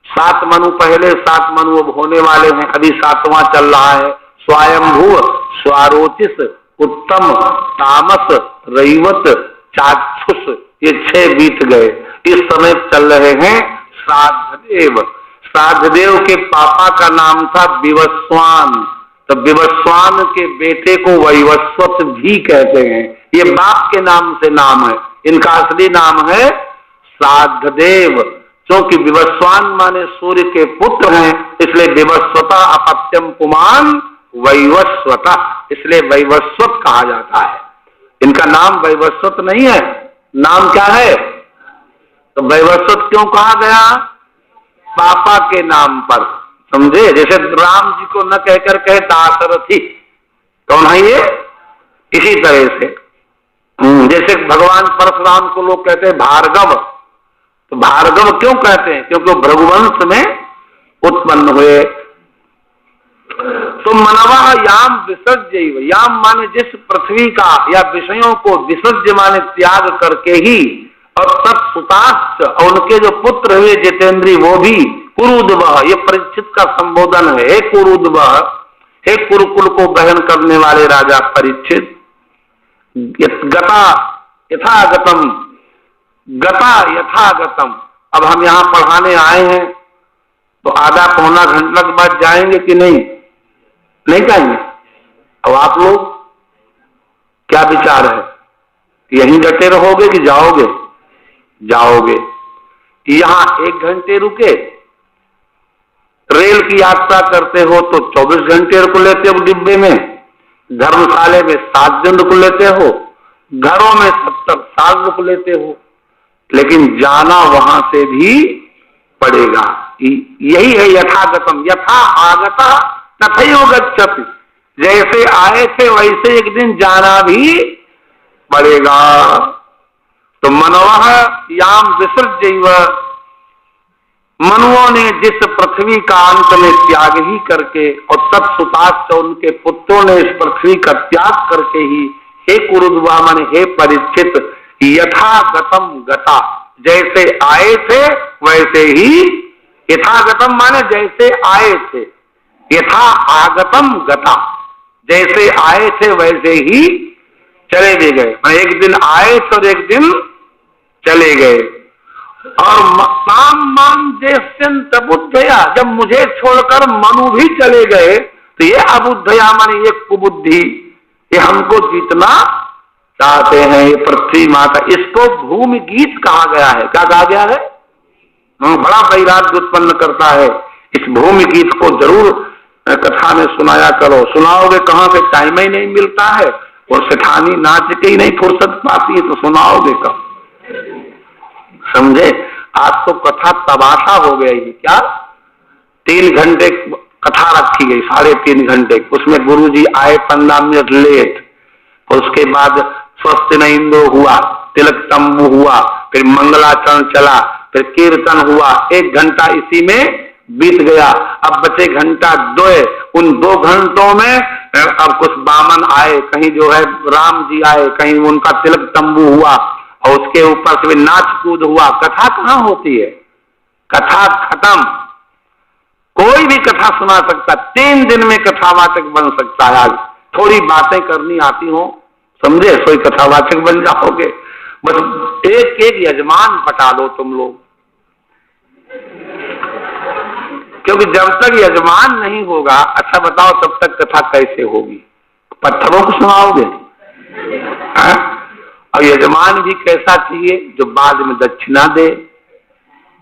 7 मनु पहले, 7 मनु अब होने वाले हैं, अभी 7वां चल रहा है। स्वयंभू, स्वारोचिस, उत्तम, तामस, रैवत, चाक्षुष, ये 6 बीत गए। इस समय चल रहे हैं श्राद्धदेव। श्राद्धदेव के पापा का नाम था विवस्वान, तो विवस्वान के बेटे को वैवस्वत भी कहते हैं, ये बाप के नाम से नाम है, इनका असली नाम है श्राद्धदेव। क्योंकि विवस्वान माने सूर्य के पुत्र हैं, इसलिए विवस्वता अपत्यम पुमान वैवस्वता, इसलिए वैवस्वत कहा जाता है। इनका नाम वैवस्वत नहीं है, नाम क्या है? तो वैवस्वत क्यों कहा गया? पापा के नाम पर, समझे? जैसे राम जी को न कहकर कहे दाशरथी, कौन है ये? इसी तरह से जैसे भगवान परशुराम को लोग कहते हैं भार्गव, तो भार्गव क्यों कहते हैं? क्योंकि वो भृगुवंश में उत्पन्न हुए। तो मनवा याम विसर्जैव, याम माने जिस पृथ्वी का या विषयों को, विसर्ज माने त्याग करके ही, और तत्सुताश्च, और उनके जो पुत्र हुए जितेंद्री वो भी, कुरुद्वः, ये परीक्षित का संबोधन है, हे कुरुद्वः, हे कुरुकुल को बहन करने वाले राजा परीक्षित, गता यथागतम, गता यथागतम। अब हम यहाँ पढ़ाने आए हैं तो आधा पौना घंटा के बाद जाएंगे कि नहीं? नहीं जाएंगे। अब आप लोग क्या विचार है, यहीं डटे रहोगे कि जाओगे? जाओगे। यहाँ 1 घंटे रुके, रेल की यात्रा करते हो तो 24 घंटे रुक लेते हो डिब्बे में, धर्मशाले में 7 दिन रुक लेते हो, घरों में 70 साल रुक लेते हो, लेकिन जाना वहां से भी पड़ेगा। यही है यथागतम, यथा आगता तथैव गच्छति, जैसे आए थे वैसे एक दिन जाना भी पड़ेगा। तो मनवः याम विसर्जैव, मनुओं ने जिस पृथ्वी का अंत में त्याग ही करके, और तत्सुताश्च, उनके पुत्रों ने इस पृथ्वी का त्याग करके ही, हे कुरुद्वा माने हे परीक्षित, यथागतम गता, जैसे आए थे वैसे ही, यथागतम माने जैसे आए थे, यथा आगतम गता, जैसे आए थे वैसे ही चले भी गए। मैं एक दिन आए थे और एक दिन चले गए। और माम माम देश्यंत बुद्धया, जब मुझे छोड़कर मनु भी चले गए तो ये अबुद्धया माने ये कुबुद्धि, ये हमको जीतना चाहते हैं, ये पृथ्वी माता, इसको भूमि गीत कहा गया है। क्या कहा गया है? बड़ा वैराग्य उत्पन्न करता है। इस भूमि गीत को जरूर कथा में सुनाया करो। सुनाओगे कहाँ से? टाइम ही नहीं मिलता है, और सेठानी नाच के ही नहीं फुर्सत पाती है, तो सुनाओगे कब? समझे? आज तो कथा तबाशा हो गई। क्या 3 घंटे कथा रखी गई, 3.5 घंटे, उसमें गुरुजी आए 15 मिनट लेट, और उसके बाद स्वस्थ न इंद्रो हुआ, तिलक तंबू हुआ, फिर मंगलाचरण चला, फिर कीर्तन हुआ, 1 घंटा इसी में बीत गया। अब बचे घंटा 2, उन 2 घंटों में अब कुछ बामन आए, कहीं जो है राम जी आए, कहीं उनका तिलक तंबू हुआ, और उसके ऊपर से नाच कूद हुआ। कथा कहाँ होती है? कथा खत्म। कोई भी कथा सुना सकता, 3 दिन में कथावाचक बन सकता है। आज थोड़ी बातें करनी आती हो, समझे, सोई कथावाचक बन जाओगे। बस एक एक यजमान पटा लो तुम लोग, क्योंकि जब तक यजमान नहीं होगा, अच्छा बताओ तब तक कथा कैसे होगी? पत्थरों को सुनाओगे? और यजमान भी कैसा चाहिए? जो बाद में दक्षिणा दे।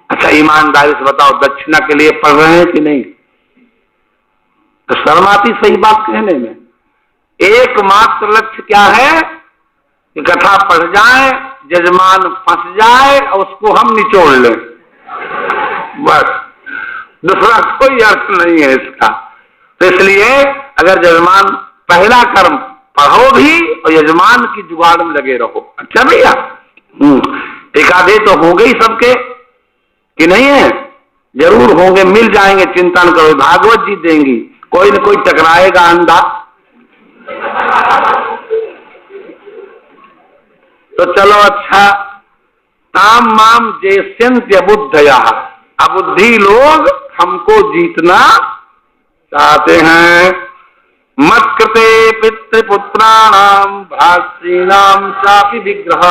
अच्छा ईमानदारी से बताओ, दक्षिणा के लिए पढ़ रहे हैं कि नहीं? तो शर्म आती सही बात कहने में। एकमात्र लक्ष्य क्या है कि कथा पढ़ जाए, यजमान फंस जाए और उसको हम निचोड़ लें, बस, दूसरा कोई अर्थ नहीं है इसका। तो इसलिए अगर यजमान, पहला कर्म पढ़ो भी और यजमान की जुगाड़ में लगे रहो। अच्छा भैया, एकाधे तो होंगे ही सबके कि नहीं है? जरूर होंगे, मिल जाएंगे, चिंता न करो, भागवत जी देंगी, कोई न कोई टकराएगा अंधा। तो चलो अच्छा, ताम माम जेस्यन्त्य बुद्धया, अबुद्धि लोग हमको जीतना चाहते हैं। मत कृते पितृपुत्राणाम भ्रातॄणाम चापि विग्रह।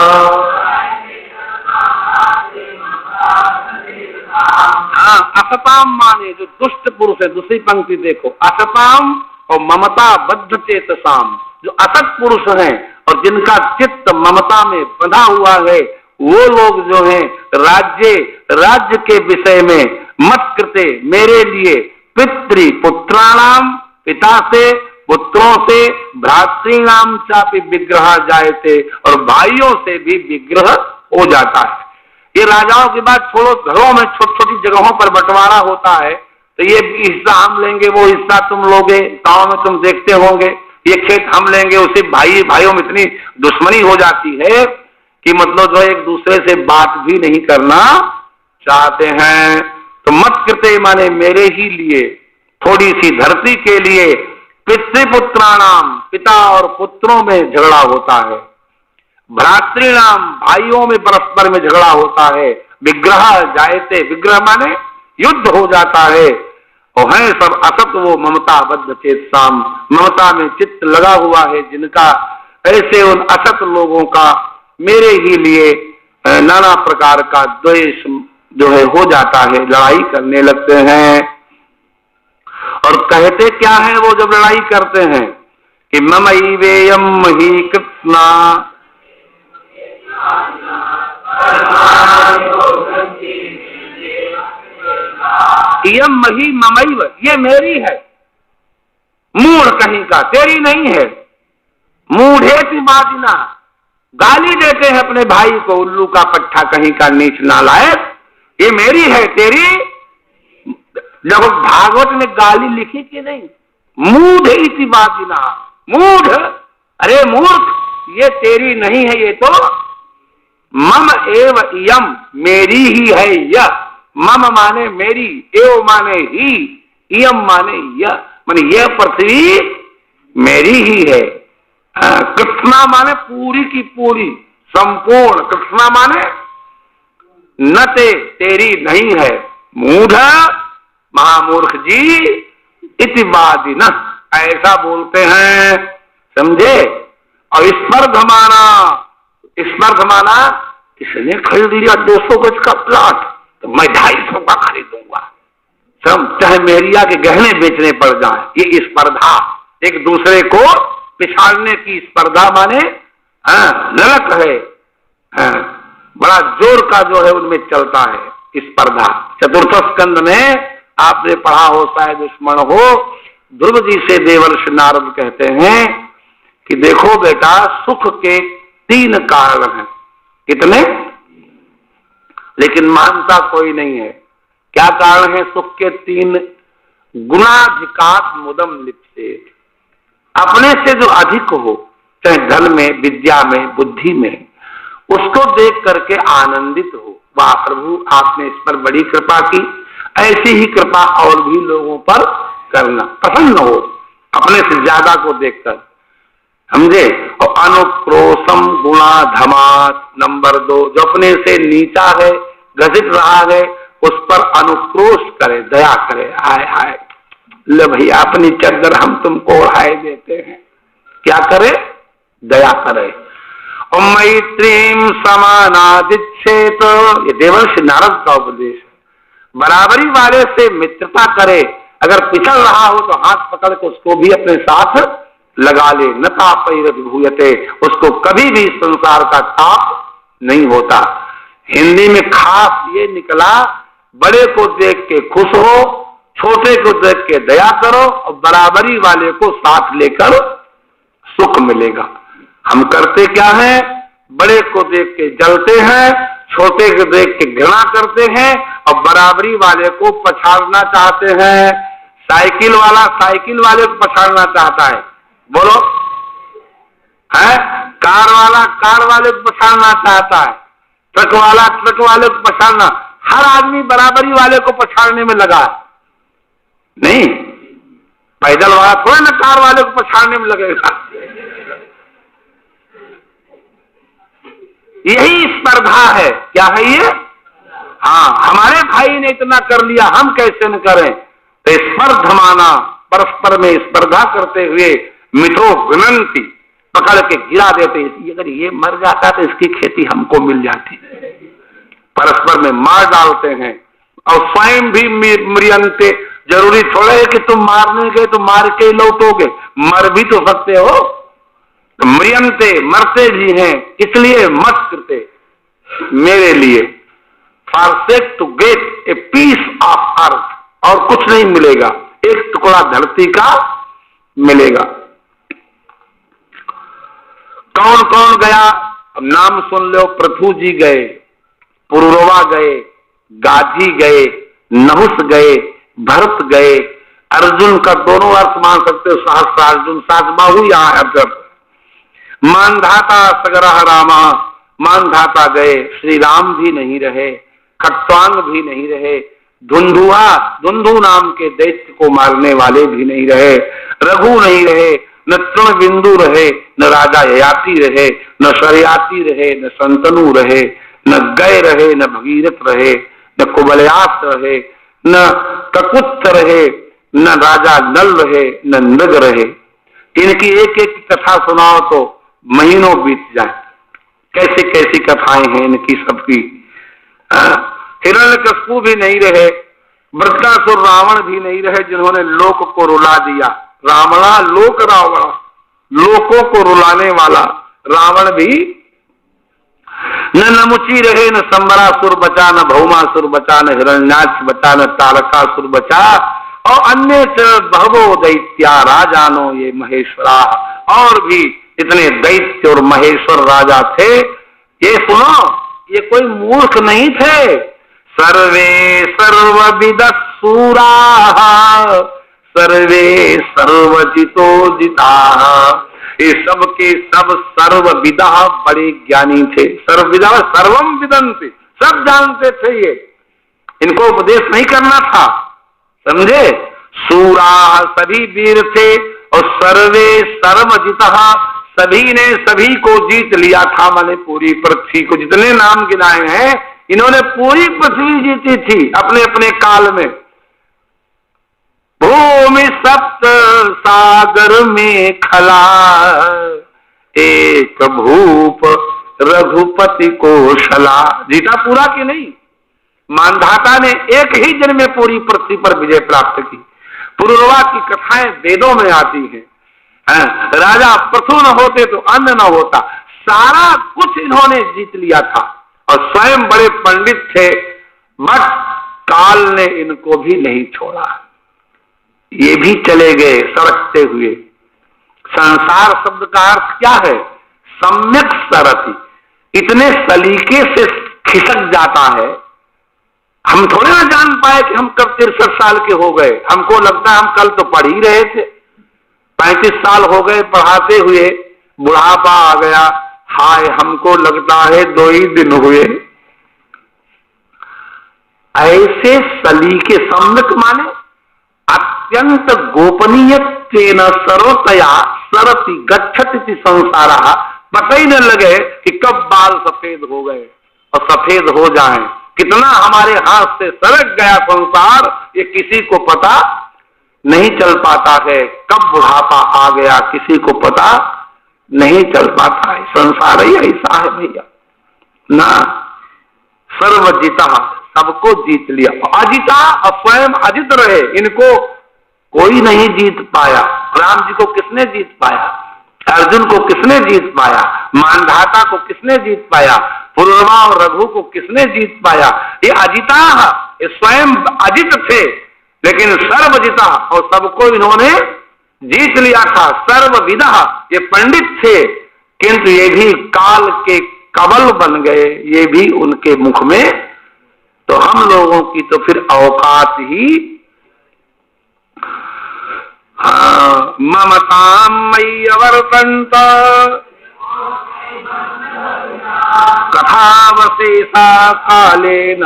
असताम माने जो दुष्ट पुरुष है, दूसरी पंक्ति देखो, असताम और ममता बद्ध चेतसाम, जो असत पुरुष हैं और जिनका चित्त ममता में बंधा हुआ है, वो लोग जो हैं राज्य के विषय में मत कृते, मेरे लिए, पितृ पुत्राणाम, पिता से, पुत्रों से, भ्रातॄणाम चापि विग्रह जायते, और भाइयों से भी विग्रह हो जाता है। ये राजाओं की बात छोड़ो, घरों में छोटी छोटी जगहों पर बंटवारा होता है, तो ये हिस्सा हम लेंगे, वो हिस्सा तुम लोगे। गांव में तुम देखते होंगे, ये खेत हम लेंगे, उसे भाइयों में इतनी दुश्मनी हो जाती है कि मतलब जो एक दूसरे से बात भी नहीं करना चाहते हैं। तो मत कृते माने मेरे ही लिए, थोड़ी सी धरती के लिए, पितृपुत्राणाम, पिता और पुत्रों में झगड़ा होता है, भ्रातृणाम, भाइयों में परस्पर में झगड़ा होता है, विग्रह जायते, विग्रह माने युद्ध हो जाता है, और है सब असत वो ममता बद्ध चेतसाम, ममता में चित्त लगा हुआ है जिनका, ऐसे उन असत लोगों का मेरे ही लिए नाना प्रकार का द्वेष जो है हो जाता है, लड़ाई करने लगते हैं। और कहते क्या है वो जब लड़ाई करते हैं कि ममैवेयं मही कृत्स्ना, इयं मही ममैव, ये मेरी है, मूढ़ कहीं का, तेरी नहीं है। मूढ़ेति मादिना, गाली देते हैं अपने भाई को, उल्लू का पट्टा कहीं का, नीच नालायक, ये मेरी है, तेरी। जब भागवत में गाली लिखी कि नहीं, मूढ़ेति मादिना, मूढ़, अरे मूर्ख, ये तेरी नहीं है, ये तो मम एव इयम, मेरी ही है यह। मम माने मेरी, एव माने ही, इयम माने यह, माने यह पृथ्वी मेरी ही है। कृष्णा माने पूरी की पूरी, संपूर्ण, कृष्णा माने न तेरी नहीं है। मूढ़, महामूर्ख जी, इति वादिन, ऐसा बोलते हैं, समझे। और स्पर्ध माना किसने खरीद लिया 200 गज का प्लाट, तो मैं 250 का खरीदूंगा, चाहे मेरिया के गहने बेचने पड़ जाए। ये स्पर्धा, एक दूसरे को पिछाड़ने की स्पर्धा माने ललक है, बड़ा जोर का जो है उनमें चलता है स्पर्धा। चतुर्थ स्कंद में आपने पढ़ा हो, शायद स्मरण हो, ध्रुव जी से देवर्षि नारद कहते हैं कि देखो बेटा, सुख के 3 कारण हैं। कितने? लेकिन मानता कोई नहीं है। क्या कारण है सुख के 3? गुणाधिकार मुदम लिप्सेत, अपने से जो अधिक हो, चाहे धन में, विद्या में, बुद्धि में, उसको देख करके आनंदित हो। वाह प्रभु, आपने इस पर बड़ी कृपा की, ऐसी ही कृपा और भी लोगों पर करना, प्रसन्न हो अपने से ज्यादा को देखकर, समझे। और अनुक्रोशम गुणाधमात, नंबर 2, जो अपने से नीचा है, घसीट रहा है, उस पर अनुक्रोश करे, दया करे। हाय हाय, ले भैया अपनी चद्दर हम तुमको ओढ़ाए देते हैं। क्या करे? दया करे। और मैत्रीम समानादिच्छेत, ये देवर्षि नारद का उपदेश है। बराबरी वाले से मित्रता करे, अगर पिछड़ रहा हो तो हाथ पकड़ के उसको भी अपने साथ लगा ले न तापैरभिभूयते, उसको कभी भी संसार का ताप नहीं होता। हिंदी में खास ये निकला, बड़े को देख के खुश हो, छोटे को देख के दया करो और बराबरी वाले को साथ लेकर सुख मिलेगा। हम करते क्या है, बड़े को देख के जलते हैं, छोटे को देख के घृणा करते हैं और बराबरी वाले को पछाड़ना चाहते हैं। साइकिल वाला साइकिल वाले को पछाड़ना चाहता है, बोलो है? कार वाला कार वाले को पछाड़ना चाहता है, ट्रक वाला ट्रक वाले को पछाड़ना, हर आदमी बराबरी वाले को पछाड़ने में लगा है। नहीं, पैदल वाला थोड़ा ना कार वाले को पछाड़ने में लगेगा। यही स्पर्धा है। क्या है ये? हाँ, हमारे भाई ने इतना कर लिया, हम कैसे न करें? तो स्पर्धमाना, परस्पर में स्पर्धा करते हुए मिथो गणंती, पकड़ के गिरा देते। अगर ये मर जाता तो इसकी खेती हमको मिल जाती। परस्पर में मार डालते हैं और स्वयं भी म्रियंते। जरूरी थोड़ा है कि तुम मारने गए तो मार के लौटोगे, मर भी तो सकते हो। तो म्रियंते, मरते भी हैं, इसलिए मत करते मेरे लिए। For sake to get a piece of earth, और कुछ नहीं मिलेगा, एक टुकड़ा धरती का मिलेगा। कौन कौन गया? अब नाम सुन लो। पृथु जी गए, पुरुरवा गए, गाजी गए, नहुस गए, भरत गए। अर्जुन का दोनों अर्थ मान सकते हो, सहस्त्रार्जुन, सातबाहु यहाँ अर्थ। मानधाता सगरह रामा, मानधाता गए, श्री राम भी नहीं रहे, खट्वांग भी नहीं रहे, धुंधुआ, धुंधु नाम के दैत्य को मारने वाले भी नहीं रहे, रघु नहीं रहे, न तृण बिंदु रहे, न राजा ययाति रहे, न शर्याति रहे, न संतनु रहे, न गय रहे, न भगीरथ रहे, न कुबलयास रहे, न ककुत्थ रहे, न राजा नल रहे, न नृग रहे। इनकी एक एक कथा सुनाओ तो महीनों बीत जाए। कैसी कैसी कथाएं हैं इनकी सबकी। हिरण्यकशिपु भी नहीं रहे, वृत्रासुर रावण भी नहीं रहे, जिन्होंने लोक को रुला दिया। रावणा लोक रावण, लोकों को रुलाने वाला रावण भी न नमुची रहे, न संबरासुर बचा, न भौमासुर बचा, न हिरण्याक्ष बचा, न तारकासुर बचा, और अन्य भवो दैत्या राजानो ये महेश्वरा। और भी इतने दैत्य और महेश्वर राजा थे। ये सुनो, ये कोई मूर्ख नहीं थे। सर्वे सर्वविदः सूराः, सर्वे सर्वजितो जिताः। ये सब के सब सर्वविदा, बड़े ज्ञानी थे। सर्वविदा सर्वम विदन्ति, सब जानते थे। ये इनको उपदेश नहीं करना था, समझे? सूरा, सभी वीर थे, और सर्वे सर्वजितः, सभी ने सभी को जीत लिया था। माने पूरी पृथ्वी को, जितने नाम गिनाए हैं इन्होंने पूरी पृथ्वी जीती थी अपने अपने काल में। भूमि सप्त सागर में खला, एक भूप रघुपति कौशला। जीता पूरा कि नहीं? मानधाता ने एक ही जन्म में पूरी पृथ्वी पर विजय प्राप्त की। पुरुरवा की कथाएं वेदों में आती हैं। राजा पृथु न होते तो अन्न न होता। सारा कुछ इन्होंने जीत लिया था और स्वयं बड़े पंडित थे, बट काल ने इनको भी नहीं छोड़ा। ये भी चले गए सरकते हुए। संसार शब्द का अर्थ क्या है? सम्यक सरति, इतने सलीके से खिसक जाता है। हम थोड़े ना जान पाए कि हम कब 63 साल के हो गए। हमको लगता है हम कल तो पढ़ ही रहे थे। 35 साल हो गए पढ़ाते हुए, बुढ़ापा आ गया। हाय, हमको लगता है 2 ही दिन हुए। ऐसे सलीके, सम्यक माने अत्यंत गोपनीय सर्वतया सरति गच्छति संसारः। पता ही न लगे कि कब बाल सफेद हो गए और सफेद हो जाएं। कितना हमारे हाथ से सरक गया संसार, ये किसी को पता नहीं चल पाता है। कब बुढ़ापा आ गया किसी को पता नहीं चल पाता है। संसार ही ऐसा है भैया ना। सर्वजिता, सबको जीत लिया। अजिता, स्वयं अजित रहे, इनको कोई नहीं जीत पाया। राम जी को किसने जीत पाया? अर्जुन को किसने जीत पाया? मानधाता को किसने जीत पाया? पुरुरवा और रघु को किसने जीत पाया? ये अजिता, ये स्वयं अजित थे, लेकिन सर्वजिता, और सबको इन्होंने जीत लिया था। सर्वविदा, ये पंडित थे, किंतु ये भी काल के कवल बन गए, ये भी उनके मुख में। तो हम लोगों की तो फिर औकात ही, हाँ, ममताम मयि अवर्तन्त कथावशेषा कालेन।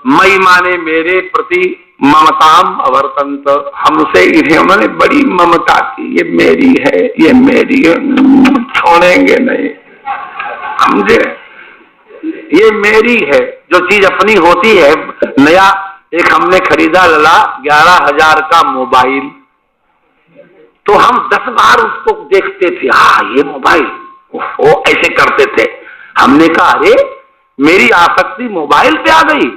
मई माने मेरे प्रति, ममताम अवर्तन्त, हमसे इन्होंने बड़ी ममता की, ये मेरी है, ये मेरी है, छोड़ेंगे नहीं, समझे, ये मेरी है। जो चीज अपनी होती है, नया एक हमने खरीदा लला 11,000 का मोबाइल, तो हम 10 बार उसको देखते थे, हाँ ये मोबाइल, वो ऐसे करते थे। हमने कहा अरे मेरी आसक्ति मोबाइल पे आ गई।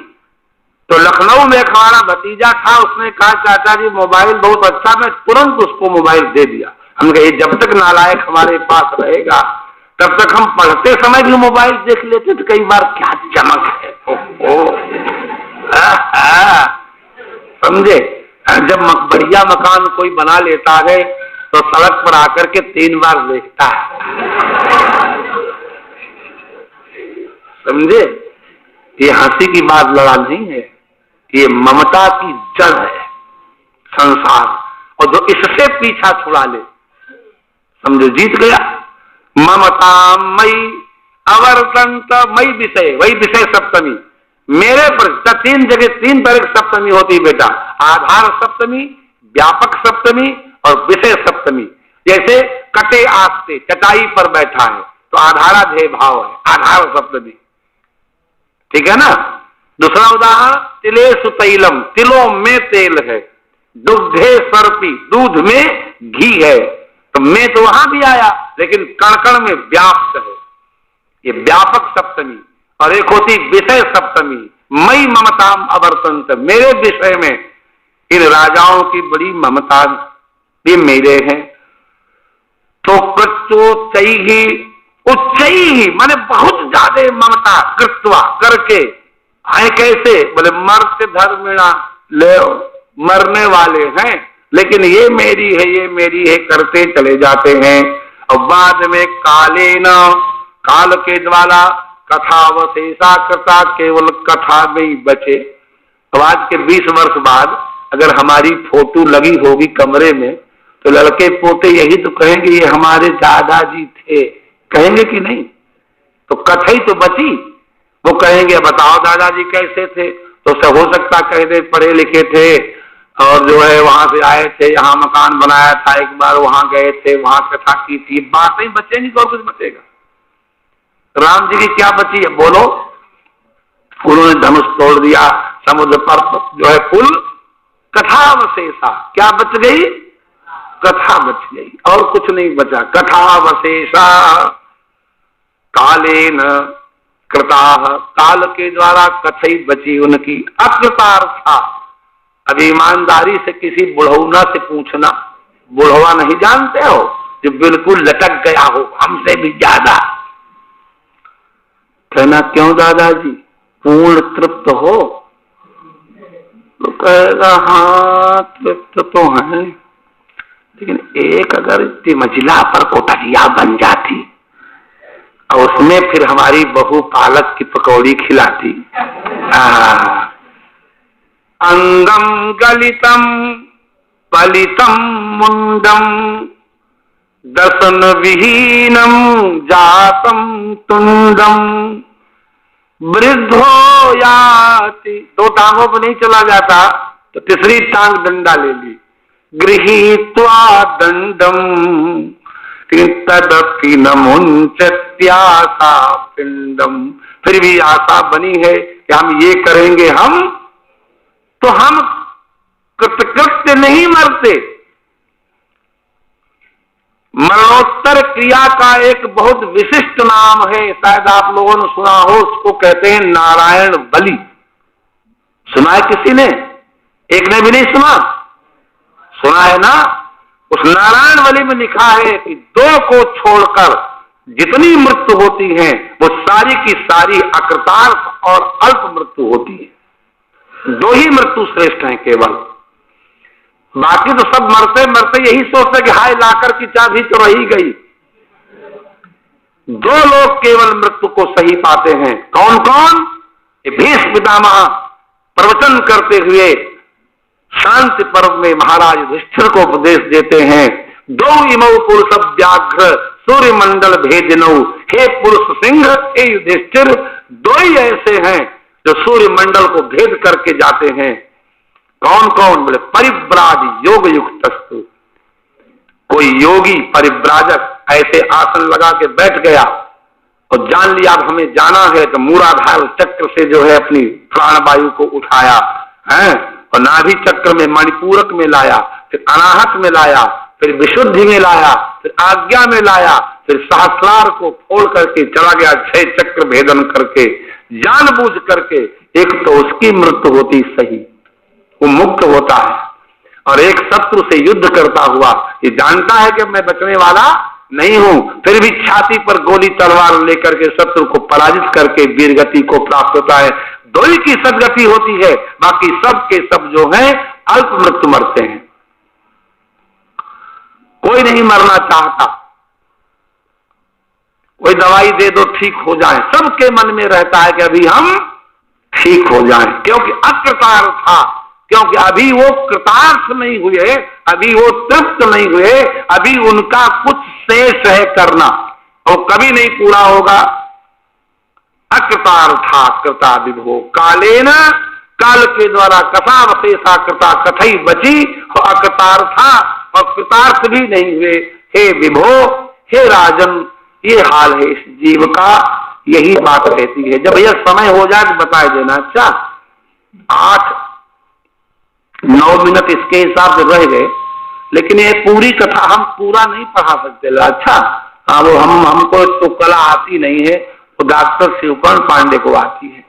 तो लखनऊ में एक हमारा भतीजा था, उसने कहा चाचा जी मोबाइल बहुत अच्छा, मैं तुरंत उसको मोबाइल दे दिया। हमने कहा ये जब तक नालायक हमारे पास रहेगा तब तक हम पढ़ते समय भी मोबाइल देख लेते थे। कई बार क्या चमक है, समझे। जब बढ़िया मकान कोई बना लेता है तो सड़क पर आकर के 3 बार देखता है, समझे। ये हंसी की बात लड़ा नहीं है, ये ममता की जड़ है संसार, और जो इससे पीछा छुड़ा ले समझो जीत गया। ममता मई अवर्तन्त, मई विषय, वही विषय सप्तमी, मेरे पर 3 जगह 3 तरह की सप्तमी होती बेटा, आधार सप्तमी, व्यापक सप्तमी और विषय सप्तमी। जैसे कटे आस्ते, चटाई पर बैठा है तो आधाराधेय भाव है, आधार सप्तमी, ठीक है ना। दूसरा उदाहरण तिलेषु तैलम, तिलों में तेल है। दुग्धे सर्पी, दूध में घी है, तो मैं तो वहां भी आया लेकिन कण कण में व्याप्त है, ये व्यापक सप्तमी। और एक होती विषय सप्तमी, मई ममताम अवर्तन्त, मेरे विषय में इन राजाओं की बड़ी ममता, ये मेरे हैं। तो कृत्योच्चैहि, उच्चैहि माने बहुत ज्यादा ममता, कृत्वा करके, आए कैसे, बोले मर्त्य धर्मिणा, ले मरने वाले हैं लेकिन ये मेरी है, ये मेरी है करते चले जाते हैं। और बाद में कालेन, काल के द्वारा कथावशेषा कृता, केवल कथा में ही बचे। अब आज के 20 वर्ष बाद अगर हमारी फोटो लगी होगी कमरे में तो लड़के पोते यही तो कहेंगे ये हमारे दादाजी थे, कहेंगे कि नहीं। तो कथा ही तो बची, वो कहेंगे बताओ दादाजी कैसे थे, तो सब हो सकता कह दे पढ़े लिखे थे और जो है वहां से आए थे, यहाँ मकान बनाया था, एक बार वहां गए थे, वहां कथा की थी, बात नहीं बचेगी तो और कुछ बचेगा। राम जी की क्या बची है बोलो, उन्होंने धनुष तोड़ दिया, समुद्र पर जो है पुल, कथावशेषा, क्या बच गई, कथा बच गई और कुछ नहीं बचा। कथावशेषा कालेन कृता, काल के द्वारा कथई बची उनकी। अकृतार्था, अब ईमानदारी से किसी बुढ़ौना से पूछना, बुढ़वा नहीं जानते हो जो बिल्कुल लटक गया हो हमसे भी ज्यादा, कहना क्यों दादाजी पूर्ण तृप्त हो, तो कहेगा हाँ तृप्त तो है, लेकिन एक अगर तिमजिला पर कोटरिया बन जाती और उसमें फिर हमारी बहू पालक की पकौड़ी खिलाती, अंगम गलितम पलितम मुंडम दर्शन विहीनम जातम तुंडम वृद्धो याति, 2 टांगों पर नहीं चला जाता तो तीसरी टांग डंडा ले ली, गृहीत्वा दंडम तदपि न मुंचत्यासा पिंडम, फिर भी आशा बनी है कि हम ये करेंगे, हम तो हम कृतकृत्य नहीं मरते। मरणोत्तर क्रिया का एक बहुत विशिष्ट नाम है, शायद आप लोगों ने सुना हो, उसको कहते हैं नारायण बलि। सुना है किसी ने? एक ने भी नहीं सुना? सुना है ना? उस नारायण वली में लिखा है कि दो को छोड़कर जितनी मृत्यु होती है वो सारी की सारी अकृतार्थ और अल्प मृत्यु होती है। दो ही मृत्यु श्रेष्ठ हैं केवल, बाकी तो सब मरते मरते यही सोचते कि हाय लाकर की चाबी तो रही गई। दो लोग केवल मृत्यु को सही पाते हैं। कौन कौन? भीष्म पितामह प्रवचन करते हुए शांति पर्व में महाराज युधिष्ठिर को उपदेश देते हैं, दो इमौ पुरुष व्याघ्र सूर्य मंडल भेदिनौ, हे पुरुष सिंह, हे युधिष्ठिर, दो ही ऐसे हैं जो सूर्य मंडल को भेद करके जाते हैं। कौन कौन? बोले परिव्राज योग युक्तस्तु। कोई योगी परिव्राजक ऐसे आसन लगा के बैठ गया और जान लिया अब हमें जाना है, तो मूलाधार चक्र से जो है अपनी प्राणवायु को उठाया है और नाभि चक्र में मणिपूरक में लाया, फिर अनाहत में लाया, फिर विशुद्धि में लाया, फिर आज्ञा में लाया, फिर सहस्रार को फोड़ करके चला गया 6 चक्र भेदन करके जानबूझ करके। एक तो उसकी मृत्यु होती सही, वो मुक्त होता है, और एक शत्रु से युद्ध करता हुआ ये जानता है कि मैं बचने वाला नहीं हूं, फिर भी छाती पर गोली तलवार लेकर के शत्रु को पराजित करके वीरगति को प्राप्त होता है। दो ही की सदगति होती है, बाकी सब के सब जो है अल्प मृत्यु मरते हैं। कोई नहीं मरना चाहता, कोई दवाई दे दो ठीक हो जाए, सबके मन में रहता है कि अभी हम ठीक हो जाएं, क्योंकि अकृतार्थ था, क्योंकि अभी वो कृतार्थ नहीं हुए, अभी वो तृप्त नहीं हुए, अभी उनका कुछ शेष है करना, वो कभी नहीं पूरा होगा। अकृतार्था कृता विभो कालेन, काल के द्वारा कथावशेषा कृता कथई बची, और अकृतार्था और कृतार्थ भी नहीं हुए। हे विभो, हे राजन, ये हाल है इस जीव का, यही बात रहती है। जब यह समय हो जाए तो बता देना। अच्छा 8-9 मिनट इसके हिसाब से रह गए, लेकिन ये पूरी कथा हम पूरा नहीं पढ़ा सकते। अच्छा हाँ, वो हमको तो कला आती नहीं है, तो डॉक्टर शिवकर्ण पांडे को आती है।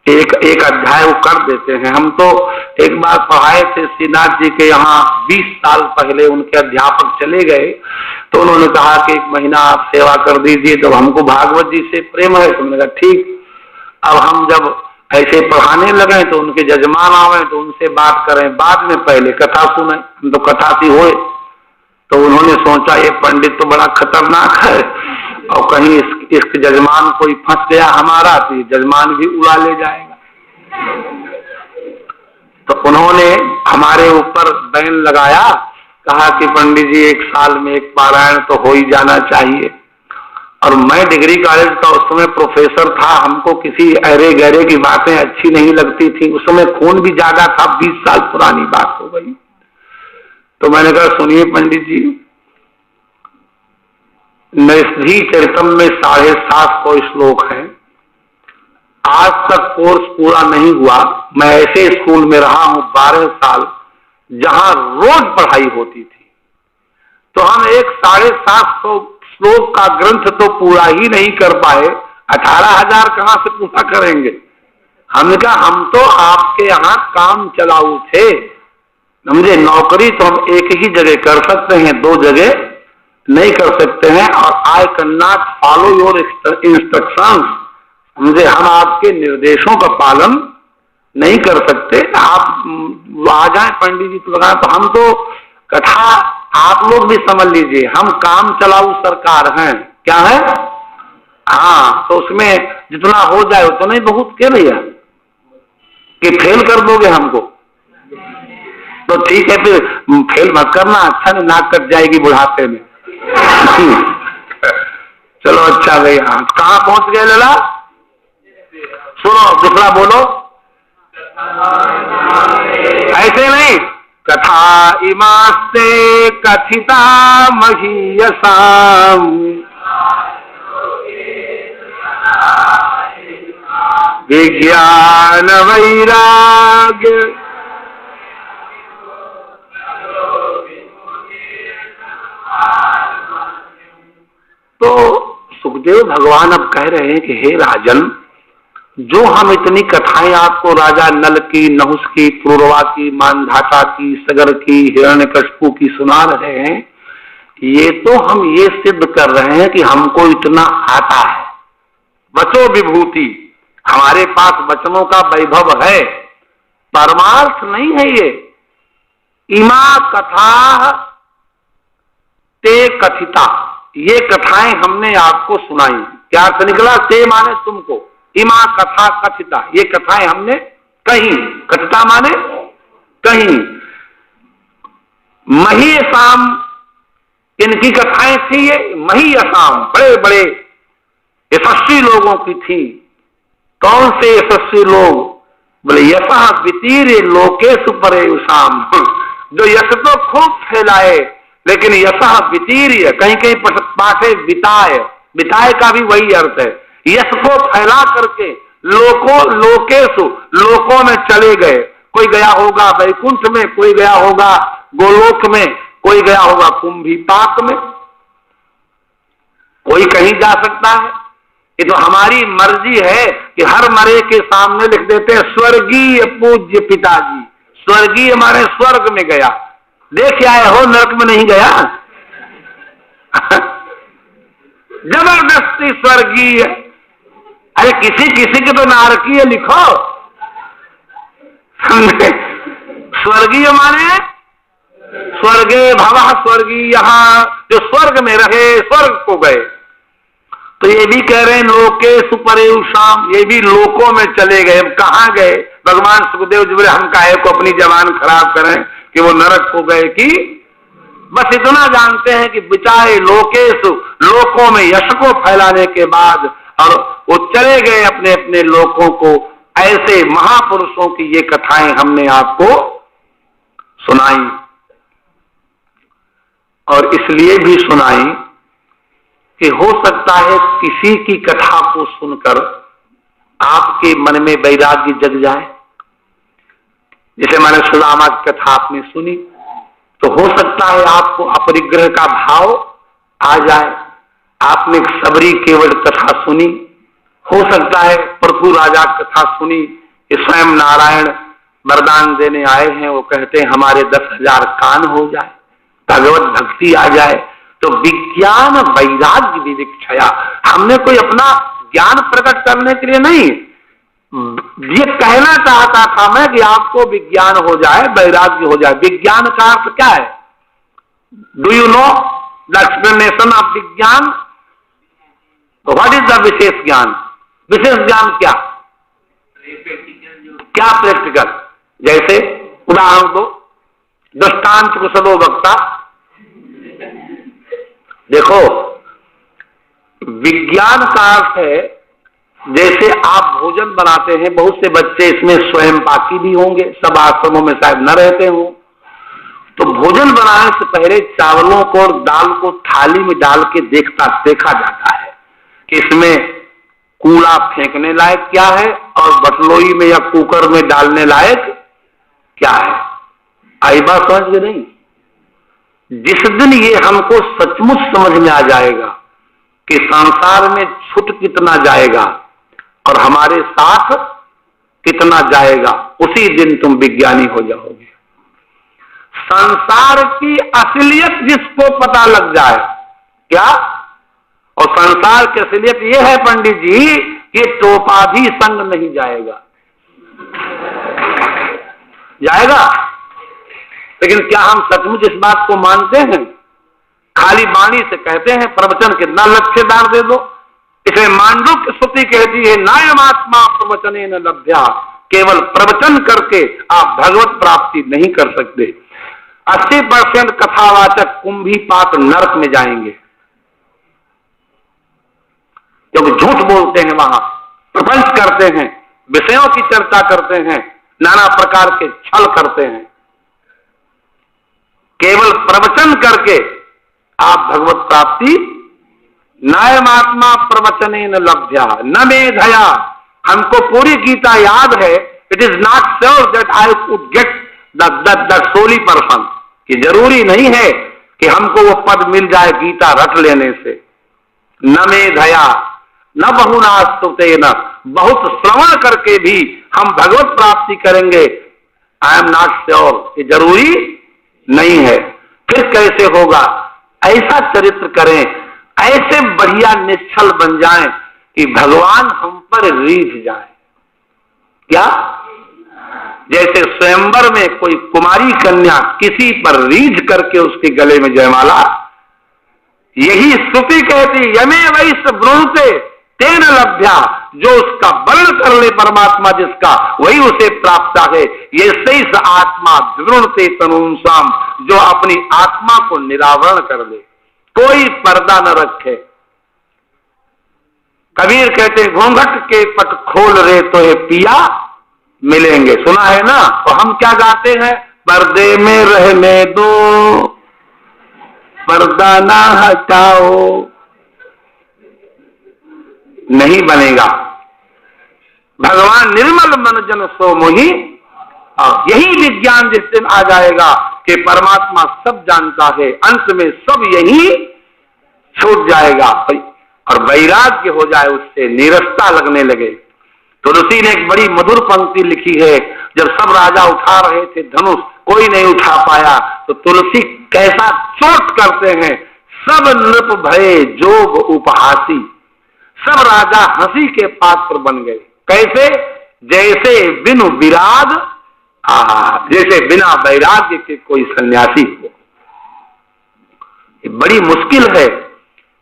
एक अध्याय वो कर देते हैं। हम तो एक बार पढ़ाए थे श्रीनाथ जी के यहाँ 20 साल पहले, उनके अध्यापक चले गए तो उन्होंने कहा कि 1 महीना आप सेवा कर दीजिए। तो हमको भागवत जी से प्रेम है, तो हमने कहा ठीक। अब हम जब ऐसे पढ़ाने लगे तो उनके जजमान आवे तो उनसे बात करें, बाद में पहले कथा सुने। हम तो कथा थी होए, तो उन्होंने सोचा ये पंडित तो बड़ा खतरनाक है, और कहीं इसके जजमान कोई फंस गया हमारा तो जजमान भी उड़ा ले जाएगा। तो उन्होंने हमारे ऊपर बैन लगाया, कहा कि पंडित जी 1 साल में 1 पारायण तो हो ही जाना चाहिए। और मैं डिग्री कॉलेज का उस समय प्रोफेसर था, हमको किसी अरे गहरे की बातें अच्छी नहीं लगती थी। उस समय खून भी ज्यादा था, 20 साल पुरानी बात हो गई। तो मैंने कहा सुनिए पंडित जी, नैषधि चरितम में 750 श्लोक है, आज तक कोर्स पूरा नहीं हुआ। मैं ऐसे स्कूल में रहा हूं 12 साल जहां रोज पढ़ाई होती थी, तो हम एक 750 श्लोक का ग्रंथ तो पूरा ही नहीं कर पाए, 18,000 कहां से पूरा करेंगे। हमने कहा हम तो आपके यहाँ काम चलाऊ थे, समझे। नौकरी तो हम एक ही जगह कर सकते हैं, 2 जगह नहीं कर सकते हैं। और I can not follow your instructions, समझे। हम आपके निर्देशों का पालन नहीं कर सकते। आप आ जाए पंडित जी तो लगा, तो हम तो कथा आप लोग भी समझ लीजिए, हम काम चलाऊ सरकार हैं। क्या है? हाँ, तो उसमें जितना हो जाए उतना नहीं बहुत के भैया, कि फेल कर दोगे हमको। तो ठीक है, फिर फेल मत करना, अच्छा नहीं नाक कट जाएगी बुढ़ापे में। चलो अच्छा भैया, कहाँ पहुंच गए लला? सुनो दूसरा बोलो। ऐसे नहीं, कथा इमास्ते कथिता महीयसाम विज्ञान वैराग्य तो सुखदेव भगवान अब कह रहे हैं कि हे राजन, जो हम इतनी कथाएं आपको राजा नल की, नहुस की, पुरुरवा की, मानधाता की, सगर की, हिरण्यकशिपु की सुना रहे हैं। ये तो हम ये सिद्ध कर रहे हैं कि हमको इतना आता है। वचो विभूति, हमारे पास वचनों का वैभव है, परमार्थ नहीं है ये। इमा कथा ते कथिता, ये कथाएं हमने आपको सुनाई। क्या अर्थ निकला? ते माने तुमको, इमा कथा कथिता, ये कथाएं हमने कही। कथिता माने कही। महीयसाम, इनकी कथाएं थी ये महीयसाम, बड़े बड़े यशस्वी लोगों की थी। कौन से यशस्वी लोग? बोले यशः वितीर्य लोकेषु परेषाम, जो यश तो खूब फैलाए लेकिन यशः वितीर्य, कहीं कहीं पाठ है विताय, विताय का भी वही अर्थ है। यश को फैला करके लोकेषु, लोकों में चले गए। कोई गया होगा वैकुंठ में, कोई गया होगा गोलोक में, कोई गया होगा कुंभीपाक में, कोई कहीं जा सकता है। ये तो हमारी मर्जी है कि हर मरे के सामने लिख देते हैं स्वर्गीय पूज्य पिताजी। स्वर्गीय माने स्वर्ग में गया, देख आए हो, नरक में नहीं गया। जबरदस्ती स्वर्गीय, अरे किसी किसी के तो नारकीय लिखो। स्वर्गीय माने स्वर्गे भवः स्वर्गीय, यहाँ जो स्वर्ग में रहे, स्वर्ग को गए। तो ये भी कह रहे हैं लोकेषु परेषाम, ये भी लोकों में चले गए। कहां गए? भगवान सुखदेव जी बोले हम काहे को अपनी जबान खराब करें कि वो नरक को गए कि, बस इतना जानते हैं कि बिचारे लोकेषु, लोकों में यश को फैलाने के बाद और वो चले गए अपने अपने लोकों को। ऐसे महापुरुषों की ये कथाएं हमने आपको सुनाई, और इसलिए भी सुनाई कि हो सकता है किसी की कथा को सुनकर आपके मन में वैराग्य जग जाए। जैसे मैंने सुदामा की कथा आपने सुनी, तो हो सकता है आपको अपरिग्रह का भाव आ जाए। आपने सबरी केवल कथा सुनी, हो सकता है प्रभु राजा कथा सुनी कि स्वयं नारायण वरदान देने आए हैं, वो कहते हैं हमारे 10,000 कान हो जाए, भगवत भक्ति आ जाए। तो विज्ञान वैराग्य विविक्षया, हमने कोई अपना ज्ञान प्रकट करने के लिए नहीं, ये कहना चाहता था मैं कि आपको विज्ञान हो जाए, वैराग्य हो जाए। विज्ञान का अर्थ क्या है? Do you know the explanation of विज्ञान? व्हाट इज द विशेष ज्ञान? विशेष ज्ञान क्या? क्या प्रैक्टिकल? जैसे उदाहरण दो, दृष्टांत कुशलो वक्ता। देखो, विज्ञान का अर्थ है जैसे आप भोजन बनाते हैं, बहुत से बच्चे इसमें स्वयं पाकी भी होंगे, सब आश्रमों में शायद न रहते हो, तो भोजन बनाने से पहले चावलों को और दाल को थाली में डाल के देखा जाता है कि इसमें कूड़ा फेंकने लायक क्या है और बटलोई में या कुकर में डालने लायक क्या है। आई बात समझ में नहीं? जिस दिन ये हमको सचमुच समझ में आ जाएगा कि संसार में छूट कितना जाएगा और हमारे साथ कितना जाएगा, उसी दिन तुम विज्ञानी हो जाओगे। संसार की असलियत जिसको पता लग जाए, क्या? और संसार की असलियत यह है पंडित जी कि टोपा भी संग नहीं जाएगा। जाएगा, लेकिन क्या हम सचमुच इस बात को मानते हैं? खाली वाणी से कहते हैं प्रवचन कितना लक्ष्यदार दे दो। इसे मांडुक्य श्रुति कहती है नायमात्मा प्रवचने न लभ्या, केवल प्रवचन करके आप भगवत प्राप्ति नहीं कर सकते। 80% कथावाचक कुंभीपाक नरक में जाएंगे, क्योंकि झूठ बोलते हैं, वहां प्रपंच करते हैं, विषयों की चर्चा करते हैं, नाना प्रकार के छल करते हैं। केवल प्रवचन करके आप भगवत प्राप्ति नायमात्मा प्रवचने न लभ्या न मेधया। हमको पूरी गीता याद है। It is not sure that I could get the sole person, कि जरूरी नहीं है कि हमको वो पद मिल जाए गीता रट लेने से। न मेधया न बहुना स्तुतेन, बहुत श्रवण करके भी हम भगवत प्राप्ति करेंगे, आई एम नॉट श्योर, ये जरूरी नहीं है। फिर कैसे होगा? ऐसा चरित्र करें, ऐसे बढ़िया निश्चल बन जाएं कि भगवान हम पर रीझ जाए। क्या? जैसे स्वयंवर में कोई कुमारी कन्या किसी पर रीझ करके उसके गले में जयमाला, यही श्रुति कहती यमे वैश्य ब्रूते तेन लभ्या, जो उसका वर्ण कर ले परमात्मा जिसका, वही उसे प्राप्त है। ये सही आत्मा विवृणते तनुंसाम, जो अपनी आत्मा को निरावरण कर ले, कोई पर्दा न रखे। कबीर कहते हैं घूंघट के पट खोल रे तो ये पिया मिलेंगे, सुना है ना? तो हम क्या गाते हैं? पर्दे में रहने दो, पर्दा ना हटाओ। नहीं बनेगा। भगवान निर्मल मन जन सो मोहि, यही विज्ञान जिस दिन आ जाएगा कि परमात्मा सब जानता है, अंत में सब यही छूट जाएगा और वैराग्य हो जाए, उससे नीरसता लगने लगे। तुलसी ने एक बड़ी मधुर पंक्ति लिखी है, जब सब राजा उठा रहे थे धनुष, कोई नहीं उठा पाया, तो तुलसी कैसा चोट करते हैं, सब नृप भये जोग उपहासी, सब राजा हंसी के पात्र बन गए। कैसे? जैसे बिनु विराग, जैसे बिना वैराग्य के कोई सन्यासी हो। ये बड़ी मुश्किल है।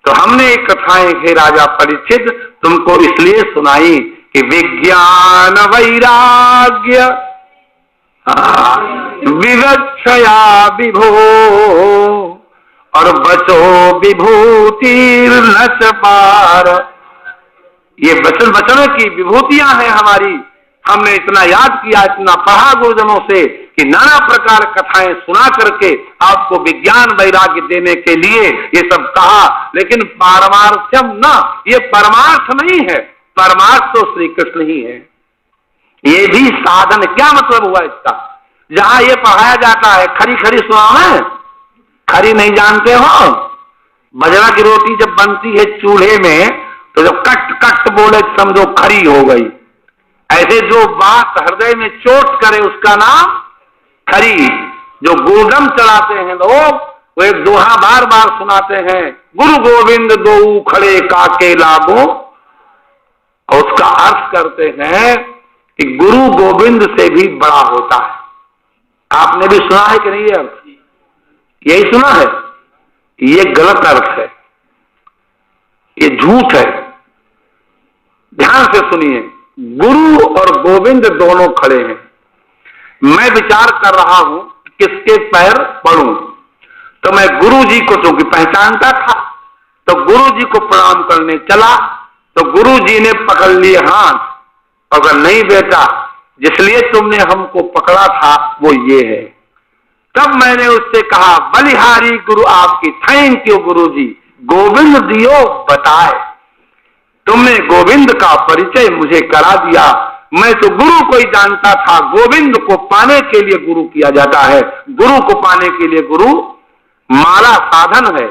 तो हमने एक कथाएं हे राजा परीक्षित तुमको इसलिए सुनाई कि विज्ञान वैराग्य विवक्षया विभो और बचो विभूति नच पार। ये वचनों की विभूतियां हैं हमारी। हमने इतना याद किया, इतना पढ़ा गुरुजनों से कि नाना प्रकार कथाएं सुना करके आपको विज्ञान वैराग्य देने के लिए ये सब कहा, लेकिन पारमार्थ्यम ना, ये परमार्थ नहीं है। परमार्थ तो श्री कृष्ण ही है। ये भी साधन। क्या मतलब हुआ इसका? जहां ये पढ़ाया जाता है, खरी खरी सुनाओ, खरी नहीं जानते हो? बजरा की रोटी जब बनती है चूल्हे में, तो जब कट कट बोले समझो खरी हो गई। ऐसे जो बात हृदय में चोट करे उसका नाम खरी। जो गुरुदम चढ़ाते हैं लोग, वो एक दोहा बार बार सुनाते हैं, गुरु गोविंद दो खड़े काके लागो, और उसका अर्थ करते हैं कि गुरु गोविंद से भी बड़ा होता है। आपने भी सुना है कि नहीं? ये अर्थ यही सुना है? ये गलत अर्थ है, ये झूठ है। ध्यान से सुनिए, गुरु और गोविंद दोनों खड़े हैं। मैं विचार कर रहा हूं किसके पैर पढ़ूं, तो मैं गुरु जी को चूंकि पहचानता था, तो गुरु जी को प्रणाम करने चला, तो गुरु जी ने पकड़ लिए हाथ, अगर नहीं बेटा जिसलिए तुमने हमको पकड़ा था वो ये है। तब मैंने उससे कहा, बलिहारी गुरु आपकी, थैंक यू गुरु जी, गोविंद दियो बताए, तुमने गोविंद का परिचय मुझे करा दिया। मैं तो गुरु को ही जानता था। गोविंद को पाने के लिए गुरु किया जाता है। गुरु को पाने के लिए गुरु माला साधन है,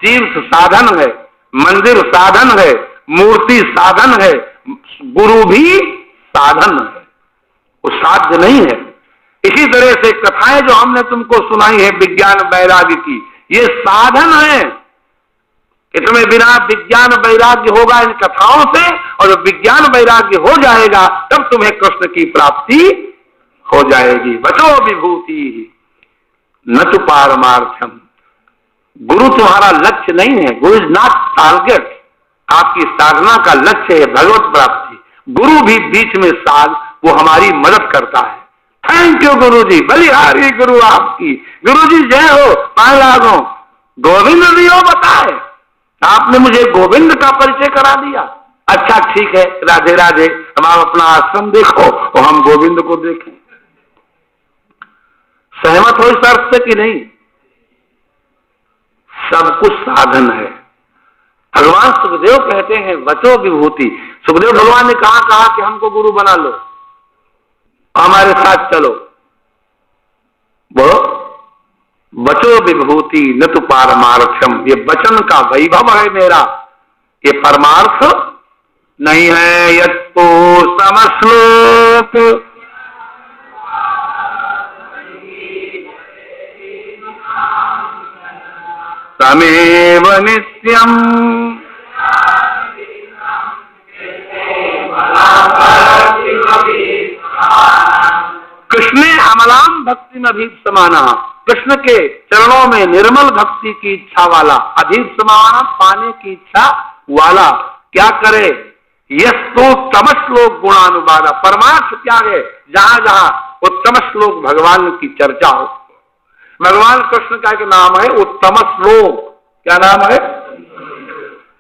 तीर्थ साधन है, मंदिर साधन है, मूर्ति साधन है, गुरु भी साधन है, वो साध्य नहीं है। इसी तरह से कथाएं जो हमने तुमको सुनाई है विज्ञान वैराग्य की, ये साधन है। इसमें बिना विज्ञान वैराग्य होगा इन कथाओं से, और जब विज्ञान वैराग्य हो जाएगा तब तुम्हें कृष्ण की प्राप्ति हो जाएगी। बचो विभूति न तो पारमार्थम। गुरु तुम्हारा लक्ष्य नहीं है, गुरु इज नॉट टारगेट। आपकी साधना का लक्ष्य है भगवत प्राप्ति। गुरु भी बीच में साध, वो हमारी मदद करता है। थैंक यू गुरु जी, बलिहारी गुरु आपकी, गुरु जी जय हो, पाए लागो। गोविंद दियो बताए, आपने मुझे गोविंद का परिचय करा दिया। अच्छा ठीक है, राधे राधे, अब आप अपना आश्रम देखो और हम गोविंद को देखें। सहमत हो इस अर्थ से कि नहीं? सब कुछ साधन है। भगवान सुखदेव कहते हैं बचो विभूति। सुखदेव भगवान ने कहा कि हमको गुरु बना लो, हमारे साथ चलो। बोलो, बचो विभूति न तो पारमार्थम। ये वचन का वैभव है मेरा, ये परमार्थ नहीं है यत्तो समश्लोक तमेव नित्यम। कृष्णे अमलाम भक्ति में अभीप्समाना, कृष्ण के चरणों में निर्मल भक्ति की इच्छा वाला, अभीप्समाना पाने की इच्छा वाला क्या करे? यस्तु तम श्लोक गुणानुवादा, परमार्थ त्याग है जहां जहां उत्तम श्लोक भगवान की चर्चा हो। भगवान कृष्ण का एक नाम है उत्तम श्लोक। क्या नाम है?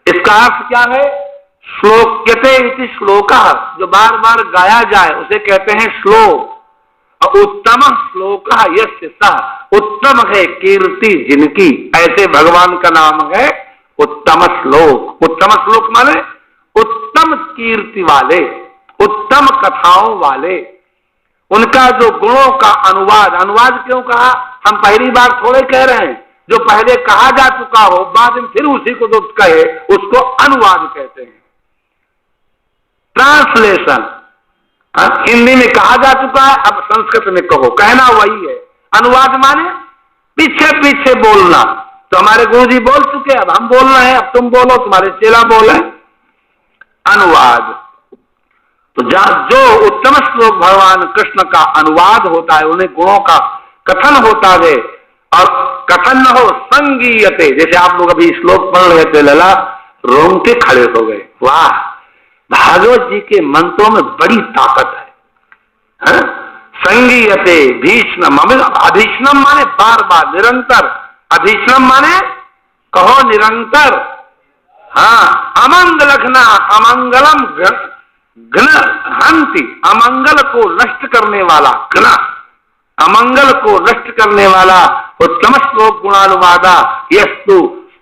इसका अर्थ क्या है? श्लोक्यते इति श्लोका, जो बार बार गाया जाए उसे कहते हैं श्लोक। और उत्तम श्लोक यस्य सः, उत्तम है कीर्ति जिनकी, ऐसे भगवान का नाम है उत्तम श्लोक। उत्तम श्लोक माने उत्तम कीर्ति वाले, उत्तम कथाओं वाले, उनका जो गुणों का अनुवाद। अनुवाद क्यों कहा? हम पहली बार थोड़े कह रहे हैं, जो पहले कहा जा चुका हो बाद में फिर उसी को जो कहे उसको अनुवाद कहते हैं। ट्रांसलेशन, हिंदी में कहा जा चुका है अब संस्कृत में कहो, कहना वही है। अनुवाद माने पीछे पीछे बोलना। तो हमारे गुरुजी बोल चुके, अब हम बोल रहे हैं, अब तुम बोलो, तुम्हारे चेला बोले। अनुवाद तो जो उत्तम श्लोक भगवान कृष्ण का अनुवाद होता है, उन्हें गुणों का कथन होता है। और कथन न हो संगीयते, जैसे आप लोग अभी श्लोक पढ़ रहे थे लला, रोंगटे खड़े हो गए। वाह, भागवत जी के मंत्रों में बड़ी ताकत है। संगीयते भीष्णम, अभीष्णम माने बार बार निरंतर, अभीष्णम माने कहो निरंतर। हाँ, अमंगल घना, अमंगलम घन हंति, अमंगल को नष्ट करने वाला, घना अमंगल को नष्ट करने वाला उत्तम श्लोक गुणानुवादा यस्तु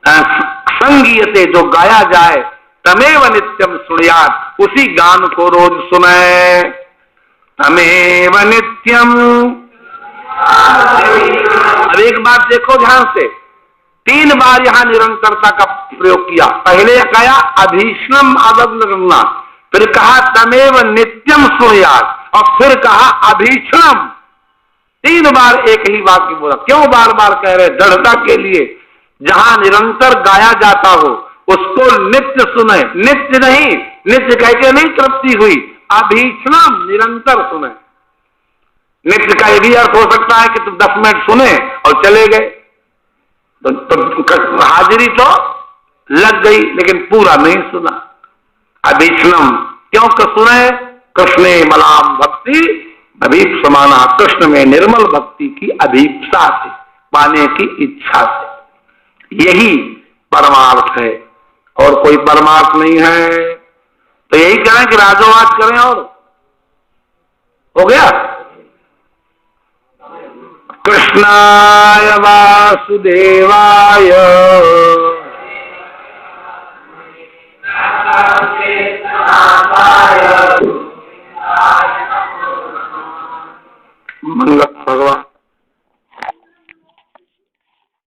संगीयते, जो गाया जाए, तमेव नित्यम सुनयात, उसी गान को रोज सुने। तमेव नित्यम। अब एक बात देखो ध्यान से, 3 बार यहां निरंतरता का प्रयोग किया। पहले कहा अभीष्णम अवग्न, फिर कहा तमेव नित्यम सुनयात, और फिर कहा अभीष्णम। 3 बार एक ही वाक्य बोला। क्यों बार बार कह रहे? दृढ़ता के लिए। जहां निरंतर गाया जाता हो उसको नित्य सुने, नित्य नहीं, नित्य कह के नहीं तृप्ति हुई, अभीष्णम निरंतर सुने। नित्य का यह भी अर्थ हो सकता है कि तुम 10 मिनट सुने और चले गए, तो हाजिरी तो लग गई लेकिन पूरा नहीं सुना। अभीष्णम क्यों सुने? कृष्णे मलाम भक्ति अभीप्समाना, कृष्ण में निर्मल भक्ति की अभीप्सा से, पाने की इच्छा से। यही परमार्थ है और कोई परमार्थ नहीं है। तो यही करें कि राजोवाद करें और हो गया। कृष्णाय वासुदेवाय मंगल